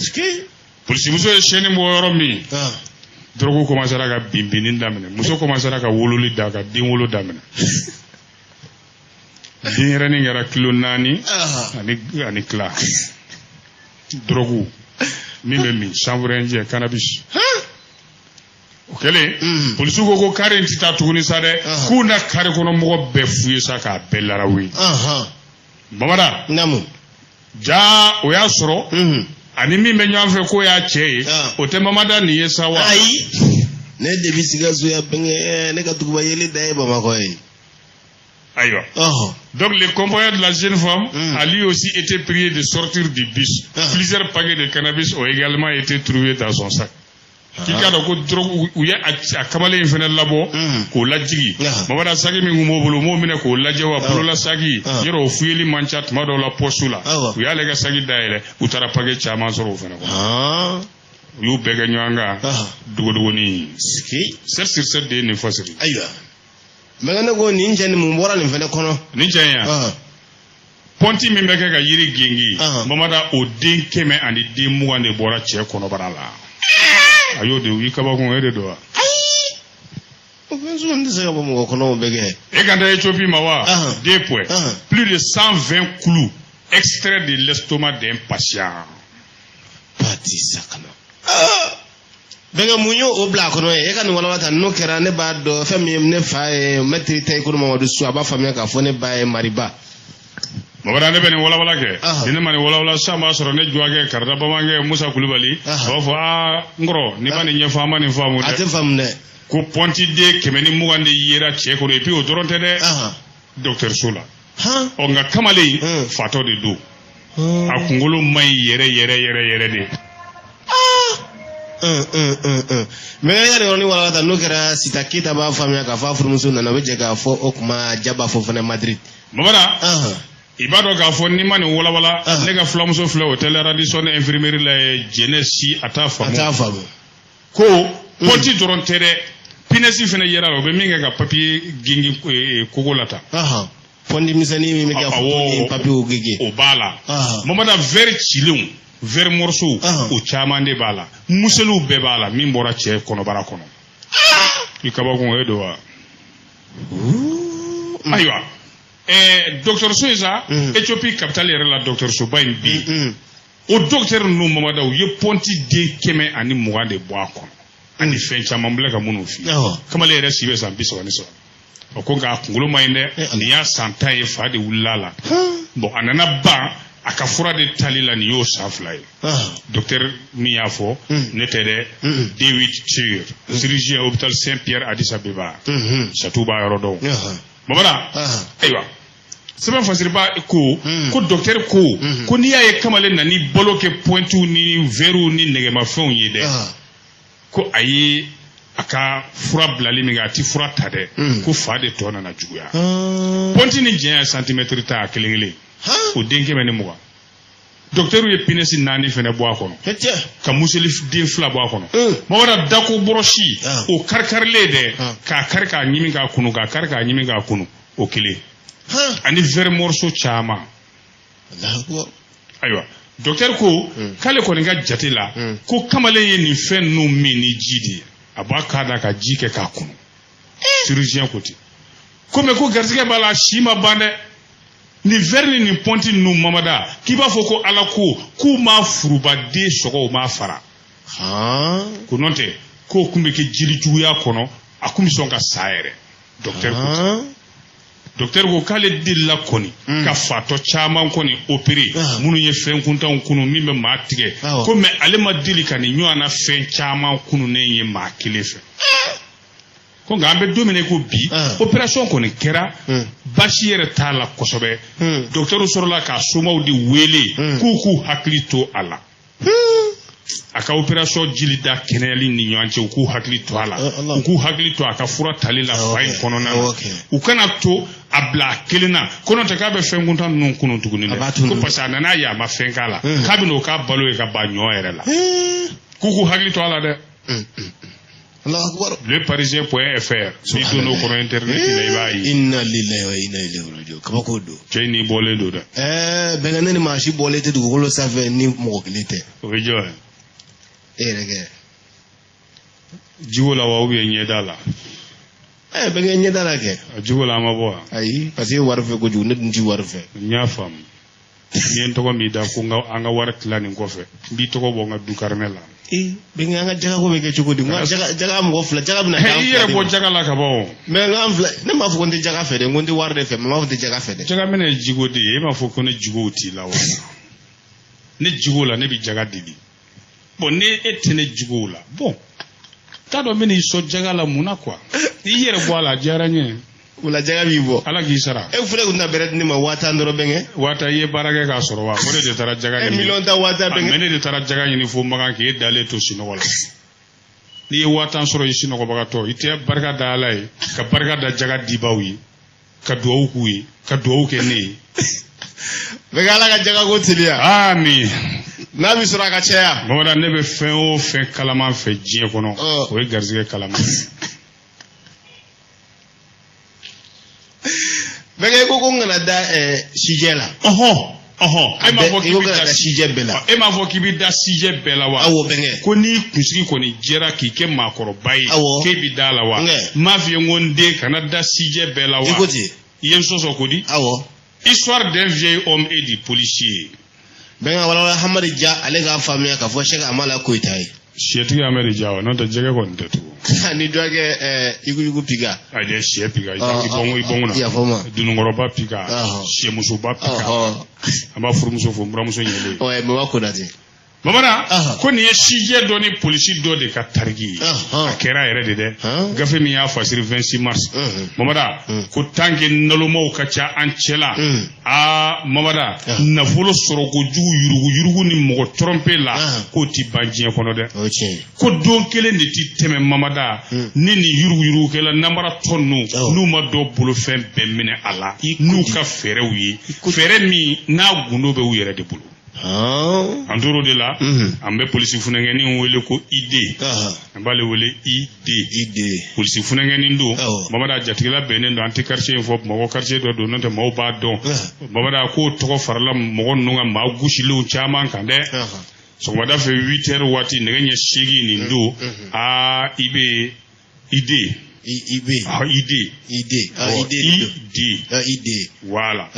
police muso e sheni mo yoro mi drogo commencer ka bimbini ndamene muso commencer ka wololi daga din wolo damene din rani ngara kilo nani ani kla drogo mi chanvrenje cannabis okele police ko kare ntita tuguni sade kuna kare kono mo be fuye saka bellara wi mamada namu ja o ya soro ani mi me nyanfe ko ya che o te mamada ni yesa wa ai ne de bisiga zo ya benge ne ka tukuba yele dai ba makoy ayo donc le compagnon de la jeune femme a lui aussi été prié de sortir du bus. Plusieurs paquets de cannabis ont également été trouvés dans son sac. Kika da ko drogue u ya akamale infene labo ko lajigi mabada sagi mi ngumo bolo mo mine ko lajewa bolo la sagi yero fueli manchat mado la posula u ya lega sagi daile utara page chama soro fene ko yu bega nyanga dugo ni ski ser de ni fasiri aywa mbega go ni njani mu mbora ni fene kono ni njanya ponti min bɛ kɛ ka yiri gengi mamada o den 100 ani den 20 de bɔra cɛ kɔnɔbara la a y'o de wuli kabakun e de don wa et quand Éthiopie mawa deux points plus de 120 clous extraits de l'estomac d'un patient parti sakana benga munyo o bla kono e kan wala wata no kera ne ba do fami ne fa e metri tay ko mo do su aba fami ka fo ne ba e mariba mo wala ne ben wala wala ke dina mani wala wala sama soro ne juage karda ba mange Musa Kulubali ba fo ngoro ni bani nye fama ni famu de ate famne ko ponti de kemeni mugande yera che ko epi o doronte de docteur Soula o nga kamale fato de do akungolo mai yere de mais yare oni wala ta no kera sitakita ba famia ka fa furumuso na na beje ka fo okuma jaba fo fana Madrid mabara ibado ka fo ni mani wala wala ne ka flamuso fle hotel radisson infirmerie la jeunesse ata famu ko ponti doronte de pinesi fene yera o be minga ka papier gingi kogolata pondi misani mi ka fo papier o gege o bala mamada ver chilun ver morceau o chamande bala muselu be bala min bora che kono bara kono ikaba ko edo wa aywa docteur Souza Éthiopie capitale yera la docteur Soubain bi o docteur no mamada o ye ponti de keme ani muande bo akon ani fen chama mbele ka munu fi kama le resi be san biso ni so o ko ga ngolo mayne ni ya santa e fa de wulala bon anana ba aka fura de talila ni yo saflay docteur mi ya fo netede David Chir chirurgien hôpital Saint-Pierre Addis Abeba Chatouba Yorodo babara aywa sebe fasiri ba ko docteur ko ni ya e kamale nani boloke pointu ni veru ni negema fon yede ko ayi aka fura blali mi ga ti fura tade ko fa de to na juguya ponti ni je centimetre ta kelengele o denke meni muga docteur ye pinesi nani fene bo akono ka museli den fla bo akono mo wada dako broshi o karkarle de ka karka nyimi ga kunu ga karka nyimi ga kunu o kile ani ver morceau chama aywa docteur ko kale ko nga jatila ko kamale ye ni fen no mini jidi abaka da ka jike ka kunu chirurgien koti ko me ko garzige bala shima bande ni verni ni ponti no mamada ki ba foko ala ko ma furuba de sogo ma fara ko nonte ko kumbe ke jili juya kono akumi songa saere docteur koti docteur ko kale dilla koni ka fato chama koni opéré munu ye fen kunta kunu mimbe ma tige ko me ale ma dili kan nyona fen chama kunu ne ye ma kilefe ko ngambe domine ko bi opération koni kera bashi yere tala kosobe docteur sorola ka somaw di wele ku haklito ala aka opération jilida keneli ni nyanche ku haklito ala ku haklito aka fura talila fay kono na ukana to abla kelina kono te ka be fengunta non kuno tuguni ko pasana na ya ma fenkala kabino ka balo e ka banyo ere la ku haklito ala de Allah akbar le parisien.fr ni to no kono internet ni bayi inna lillahi wa inna ilaihi raji'un kaba ko do ni bolé do da be ngane ni ma shi bolé te du ko lo save ni mo kilite o bejo rege jiwola wa ubi nyedala be ngene nyedala ke jiwola ma bo ayi parce que warfe ko ju net nji warfe nyafam ni to ko mi da ko nga anga warat la ni ko fe bi to ko bo nga du karmela be nga jaga ko be ke chukudi nga jaga mo fla jaga bina ka yere bo jaga la ka bo me nga am fla ne ma fu ndi jaga fede ngondi warde fe ma fu ndi jaga fede jaga mena jigodi e ma fu ko ne jigoti la wa ne jigola ne bi jaga didi bon ne etene jigola bon ta do mena so jaga la muna kwa yere bo ala jaranye wala jaga bi bo ala gi sara e fule ko na beret ni ma wata ndoro benge wata ye barage ka soro wa mo de tara jaga ni million da wata benge mene de tara jaga ni fo maga ke dale to sino wala ni ye wata soro yi sino ko baga to ite barka da alai ka barka da jaga dibawi ka duwa ku yi ka duwa ke ne be gala ka jaga ko tiliya amin na bi sura ka cheya mo da ne be fen o fen kalama fe jie kono o e garzige kalama bɛgɛ ko ngana da sijɛ la e m'a fɔ k'i bɛ da sijɛ bɛɛ la e m'a fɔ k'i bɛ da sijɛ bɛɛ la wa awɔ bɛgɛ ko ni kunsigi kɔni jɛra k'i kɛ maakɔrɔba ye k'e bɛ da la wa m'a f'i ye ko n den kana da sijɛ bɛɛ la wa i ko ten i ye n sɔsɔ ko di awɔ histoire d'un vieil homme et du policier bɛgɛ wala Hamadi Ja ale k'a faamuya k'a fɔ Cheikh Amala Koyita ye siyɛtigi Amadi Ja wa n'o tɛ jɛgɛ kɔni tɛ tugun ni dɔ kɛ yugu piga a ye siyɛ piga i bɔngo na dunukɔrɔba piga siyɛmusoba piga an b'a furumuso fo n buramuso ɲɛlen Mama Konate Bamana ko nin ye sijɛ dɔ ni polisi dɔ de ka tariki ye a kɛra yɛrɛ de dɛ gafe min y'a fasiri 26 mars Mamada ko tant que nalomaw ka ca an cɛla Mamada nafolo sɔrɔ ko jugu yurugu ni mɔgɔ tromper la k'o ti ban diɲɛ kɔnɔ dɛ ko don kelen de ti tɛmɛ Mamada ni nin yurugu kɛla namara tɔn n'u ma dɔ bolofɛn bɛɛ minɛ a la n'u ka fɛɛrɛw ye fɛɛrɛ min n'a gundo bɛ u yɛrɛ de bolo an tor'o de la an bɛ polisi funɛngɛnin wele ko ID an b'ale wele ID polisi funɛngɛnin don Mamada jatigila bɛnnen don an tɛ quartier in fɔ Bamakɔ quartier dɔ don n'o tɛ maaw b'a dɔn Mamada k'o tɔgɔ farala mɔgɔ ninnu kan maa gosilenw caman kan dɛ sɔgɔmada fɛ 8 heures waati nɛgɛ ɲɛ 8 nin don i bɛ ID voilà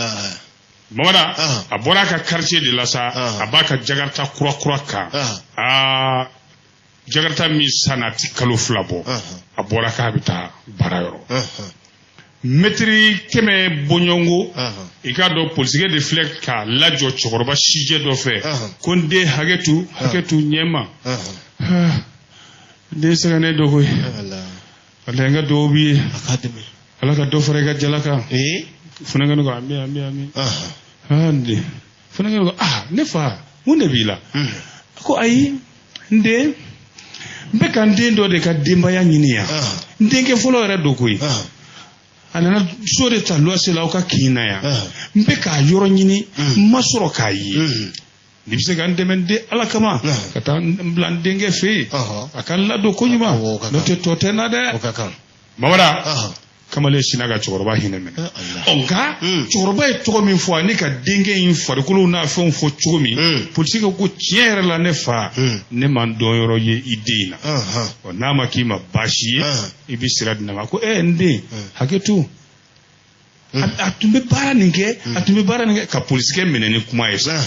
Mamada a bɔra ka quartier de la sa a b'a ka jagarta kura kan jagarta min sanati kalo 2 bɔ a bɔra k'a bɛ taa baara yɔrɔ mɛtiri 100 bɔɲɔngo i k'a dɔn polisikɛ de filɛ ka lajɔ cɛkɔrɔba sijɛ dɔ fɛ ko n den hakɛtu ɲɛma n den sɛgɛn ne dɔ koyi walahi n ka dugawu b'i ye ala ka dɔ fara i ka jala kan funɛnkɛni ko ami ande funɛnkɛni ko ne fa mun de b'i la ko ayi n den n bɛ ka n den dɔ de ka denbaya ɲini yan n denkɛ fɔlɔ yɛrɛ don koyi a nana so de ta luwase la aw ka kin na yan n bɛ k'a yɔrɔ ɲini n ma sɔrɔ k'a ye ni bɛ se ka n dɛmɛ n den ala kama ka taa n bila n denkɛ fɛ yen a ka n ladon ko ɲuman n'o tɛ tɔ tɛ n na dɛ Mamada kamalen sina ka cɛkɔrɔba hinɛ minɛ nka cɛkɔrɔba ye tɔgɔ min fɔ ani ka denkɛ in farikolo n'a fɛnw fɔ cogo min politique ko tiɲɛ yɛrɛ la ne fa ne ma dɔn yɔrɔ ye i den na n'a ma k'i ma baasi ye i bɛ sira di ne ma ko n den hakɛto a tun bɛ baara nin kɛ ka polisikɛ minɛ ni kuma ye sa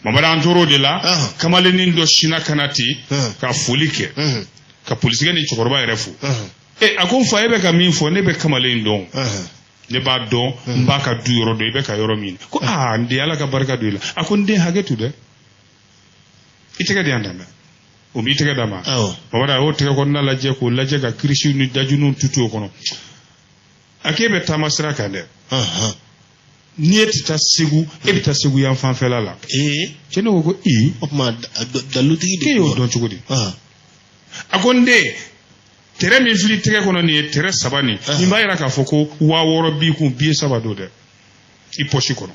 Mamada an tor'o de la kamalennin dɔ sina ka na ten ka foli kɛ ka polisikɛ ni cɛkɔrɔba yɛrɛ fo a ko n fa e bɛ ka min fɔ ne bɛ kamalen dɔn ne b'a dɔn n b'a ka du yɔrɔ dɔn i bɛ ka yɔrɔ min ko n den ala ka barika don i la a ko n den hakɛ to dɛ i tɛgɛ di yan dan dɛ o b'i tɛgɛ d'a ma Mamada a y'o tɛgɛ kɔnɔna lajɛ k'o lajɛ ka kirisiw ni dajuniw tutu o kɔnɔ a k'e bɛ taama sira kan dɛ ni e tɛ taa Segu e bɛ taa Segu yan fanfɛla la cɛ ne ko o tuma dalutigi de y'o dɔn cogo di a ko n den tere min fili tɛgɛ kɔnɔ nin ye tere 3 nin nin b'a yira k'a fɔ ko 6000 b'i kun biye 3 don dɛ i poche kɔnɔ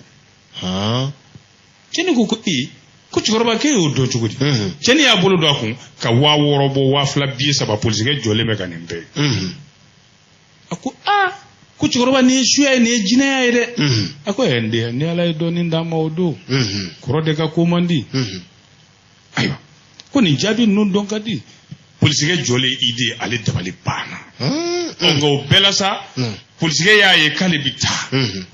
cɛni ko ko cɛkɔrɔba k'e y'o dɔn cogo di cɛni y'a bolo don a kun ka 6000 bɔ 2000 biye 3 polisikɛ jɔlen bɛ ka nin bɛɛ a ko ko cɛkɔrɔba nin ye suya ye nin ye jinɛya ye dɛ a ko n den ni ala ye dɔɔnin d'a ma o don kɔrɔ de ka ko man di ayiwa ko nin jaabi ninnu dɔn ka di polisikɛ jɔlen ID ale dabali banna nka o bɛɛ la sa polisikɛ y'a ye k'ale bɛ taa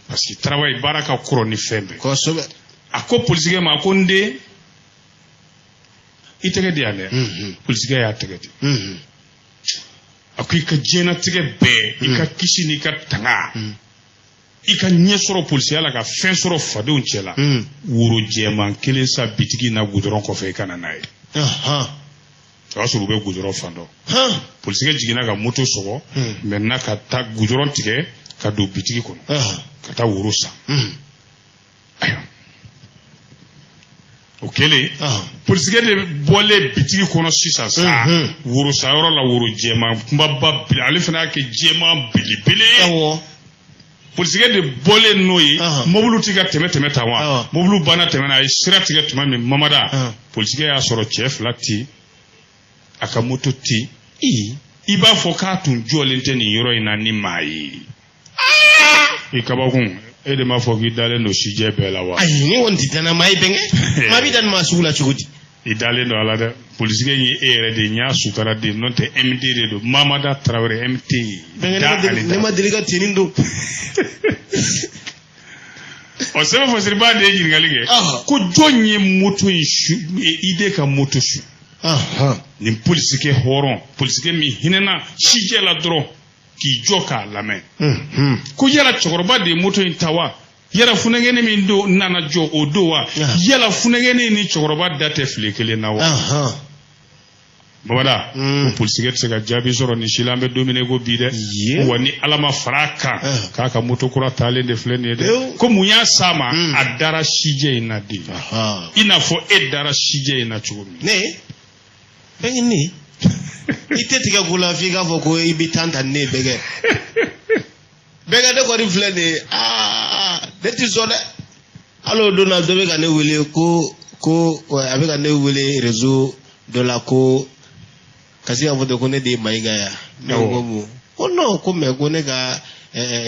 parce que travail baara ka kɔrɔ ni fɛn bɛɛ kosɛbɛ a ko polisikɛ ma ko n den i tɛgɛ di yan dɛ polisikɛ y'a tɛgɛ di a ko i ka diɲɛlatigɛ bɛɛ i ka kisi n'i ka tanga i ka ɲɛ sɔrɔ polisiya la ka fɛn sɔrɔ fadenw cɛ la woro jɛman 1 sa bitigi na goudron kɔfɛ i ka na n'a ye o y'a sɔrɔ u bɛ goudron fan dɔ polisikɛ jiginna ka moto sɔgɔ maintenant ka taa goudron tigɛ ka don bitigi kɔnɔ ka taa woro san ayiwa o kɛlen polisikɛ de bɔlen bitigi kɔnɔ sisan sa woro san yɔrɔ la woro jɛman kunbaba ale fana y'a kɛ jɛman belebele polisikɛ de bɔlen n'o ye mobili ti ka tɛmɛ tan wa mobili banna tɛmɛ na a ye sira tigɛ tuma min Mamada polisikɛ y'a sɔrɔ cɛ 2 ten a ka moto ten i b'a fɔ k'a tun jɔlen tɛ nin yɔrɔ in na ni maa ye i kabakun e de ma fo ki dalen do sije bela wa ay ni won titana may benge ma bi dan ma sugula chugudi i dalen do ala de police ni ere de nya sutara de non te MD de do Mamada Traoré MT ne ma deliga tenindo o sema fo sirba de yin ngalige ko jonye moto ide ka moto shu ni police ke horon police ke mi hinena sije la dro ki joka lame ko yala chokoroba de moto intawa yala funengene mi ndo nana jo odowa yala funengene ni chokoroba date flekele nawa babada police ke tsega jabi soro ni shilambe domine go bide woni alama faraka kaka moto kura tale de flene de ko munya sama adara shije inadi ina fo edara shije ina chogomi ne ni ite tiga gula figa fo ko ibitanta ne bege de ko riflene de ti zone allo Donald do bega ne wele ko abega ne wele réseau de la ko kasi avo de ko ne de maiga ya no mu ono ko me ko ne ga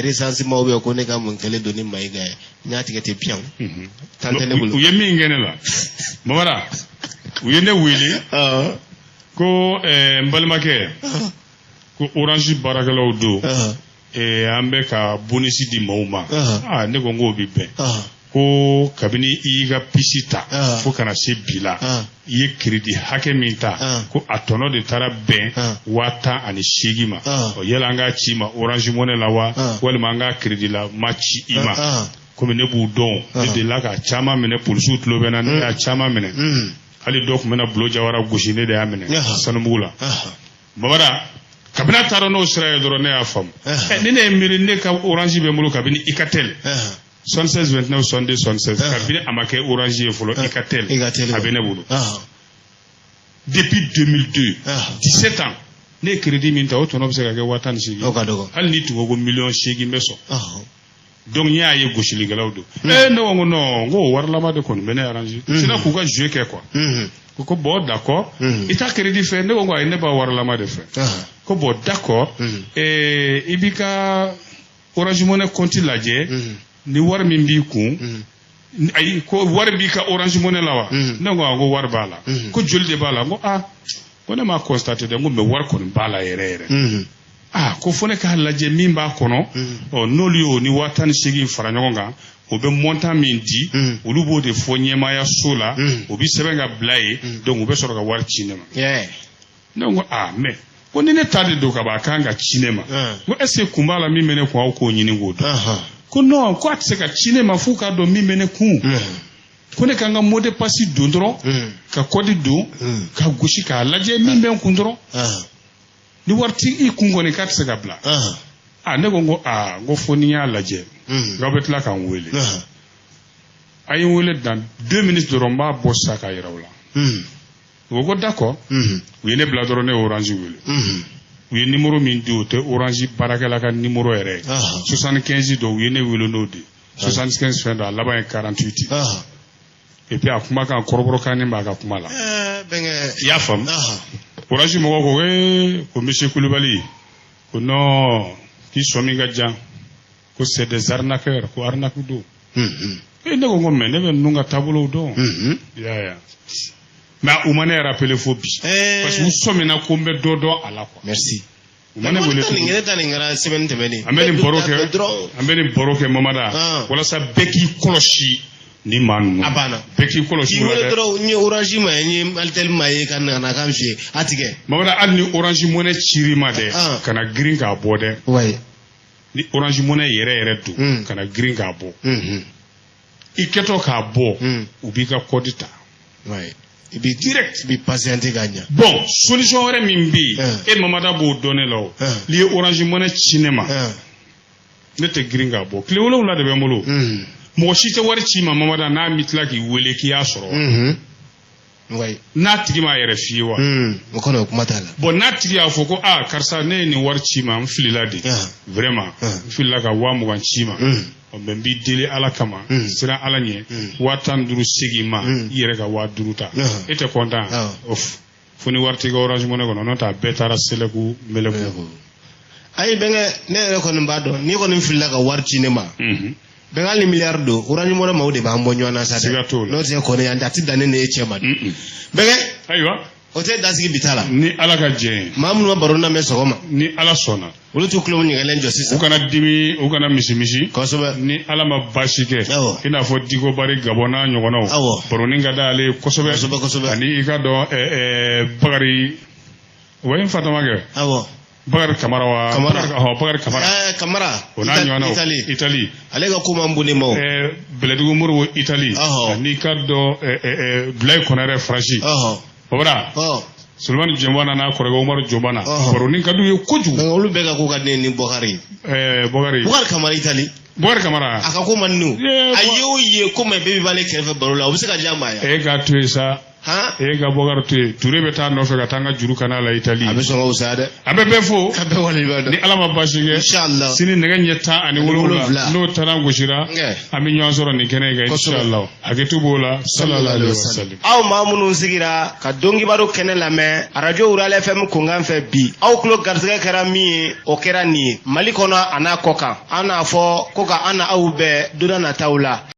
recensement obe ko ne ga mun kele do ni maiga ya nyati kete pian tantene bulu uyemi ngene la mawara uyene wele ko mbalmake ko orange barakalo do ambe ka bonisi di mauma ne ko ngo bibe ko kabini iga pisita fo kana se bila ye kredi hake minta ko atono de tara ben wata ani shigima o yela nga chima orange money lawa wala manga kredi la machi ima ko ne bu don de la ka chama mene pulsu tlobena ne ya chama mene ali dok mena blo jawara gushine de amene sanumula babara kabina taro no Israel doro ne afam nene mirinde ka orange be mulu kabini ikatel 76 29 72 76 kabini amake orange folo ikatel abene bulu depuis 2002 17 ans ne crédit minta otono be ka watan shigi hal ni tugo go million shigi meso donc nya ye goshili galawdo no ngo warla ma de kon bene arrange sina ku ga jouer ke quoi ko bo d'accord ita crédit fait ne ngo ay ne ba warla ma de fait ko bo d'accord ibika orange money compte laje ni war min bi ku ay ko war bi ka orange money lawa ne ngo war bala ko jolde bala ngo ko ne ma constater de ngo me war kon bala yere ko fone ka laje min ba kono nolio ni watan shigi faranyoga o be monta min di olubo de fonyema ya sola o bi sebenga blaye donc o be soro ka war cinema donc mais ko ni ne tade do ka ba kanga cinema ko ese kumbala mi mene ko ko nyini godo ko no ko atse ka cinema fu ka do mi mene ku ko ne kanga mode pasi do ndro ka kodi do ka gushi ka laje mi ben ku ndro ni warti I kungoni kat se gabla ne gongo go fonia laje Robert la kan wele ay wele dans 2 minutes de romba bossa ka yirawla go d'accord oui ne bladoro ne orange wele oui numéro min do te orange barakala kan numéro ere 75 do oui ne wele no de 75 fin da laba 48 et puis akuma kan koroboro kan ni ba ka kuma la ya fam orange mo ko monsieur Koulibaly ko non ki somi gadja ko c'est des arnaqueurs ko arnaque do ne ko ngom ne be nunga tabulo do ya mais ou mané rappeler phobie parce que vous somi na ko mbe do ala quoi merci umane bole ko ngere tan ngara semaine temeni ambeni boroke mamada wala sa beki koloshi ni manu abana beki koloshi wala dro ni orange ma ni altel maye kan na kamshi atige mamada adni orange money chirima de kana green ka bode ouais ni orange money yere do kana green ka bo iketo ka bo ubika kodita ouais ibi direct bi patiente gagna bon solution ore mimbi e mamada bo donner lo li orange money cinema ne te green ka bo klewolo la de bemolo mo shite wari chima mamada na mitla ki wele ki asoro ouais na tigi ma yere fiwa mo kono kuma tala bon na tigi afoko karsa ne ni wari chima mfilila de vraiment mfilila ka wa mo chima o bembi dele ala kama sira ala nye watan duru sigima yere ka wa duruta ete content of foni warti go orange money ko non ta betara seleku meleku ay benga ne ko mbado ni ko mfilila ka war cinema bɛngali ni miliyari don Orange Money maaw de b'an bɔ ɲɔgɔn na sa dɛ n'o tɛ kɔni yan a ti dannen de ye cɛ ma bɛnkɛ ayiwa o tɛ dasigi bi ta la ni ala ka jɛn ye maa minnu ma baro lamɛn sɔgɔma ni ala sɔnna olu t'u kulo ɲɛgɛlen jɔ sisan u kana dimi u kana misi kosɛbɛ ni ala ma baasi kɛ i n'a fɔ Diko Bari Gabon n'a ɲɔgɔnnaw baronin ka d'ale kosɛbɛ ani i ka dɔn Bakari wa in fatama kɛ Bakari Kamara wa Bakari Kamara Kamara o n'a ɲɔgɔnnaw Italie ale ka ko man bon ne ma o Bɛlɛdugu Moribo Italie ani ka dɔn Blaise Konaré Faransi o bara Sulemani Jɔnbana n'a kɔrɔkɛ Umaru Jɔnbana baronin ka d'u ye kojugu olu bɛɛ ka ko ka di ni Bakari Bakari Kamara Italie Bakari Kamara a ka ko man n'u a ye o ye ko mais bɛɛ bɛ b'ale kɛrɛfɛ baro la o bɛ se ka diya maa ye e ka to yen sa e ka Bakari to yen Ture bɛ taa nɔfɛ ka taa an ka juru kana la Italie a bɛ sɔn ka wusaya dɛ a bɛ bɛɛ fo ka bɛɛ waleɲuman dɔn ni ala ma baasi kɛ inchallah sini nɛgɛ ɲɛ 17 n'o taara gosira an bɛ ɲɔgɔn sɔrɔ nin kɛnɛ kan inchallah hakɛto b'o la sallallahu alaihi wasallam aw maa minnu sigira ka dɔnkibaro kɛnɛ lamɛn radio Ural FM kunkan fɛ bi aw tulo garisɛgɛ kɛra min ye o kɛra nin ye Mali kɔnɔ a n'a kɔ kan an n'a fɔ ko ka an na aw bɛɛ don nataw la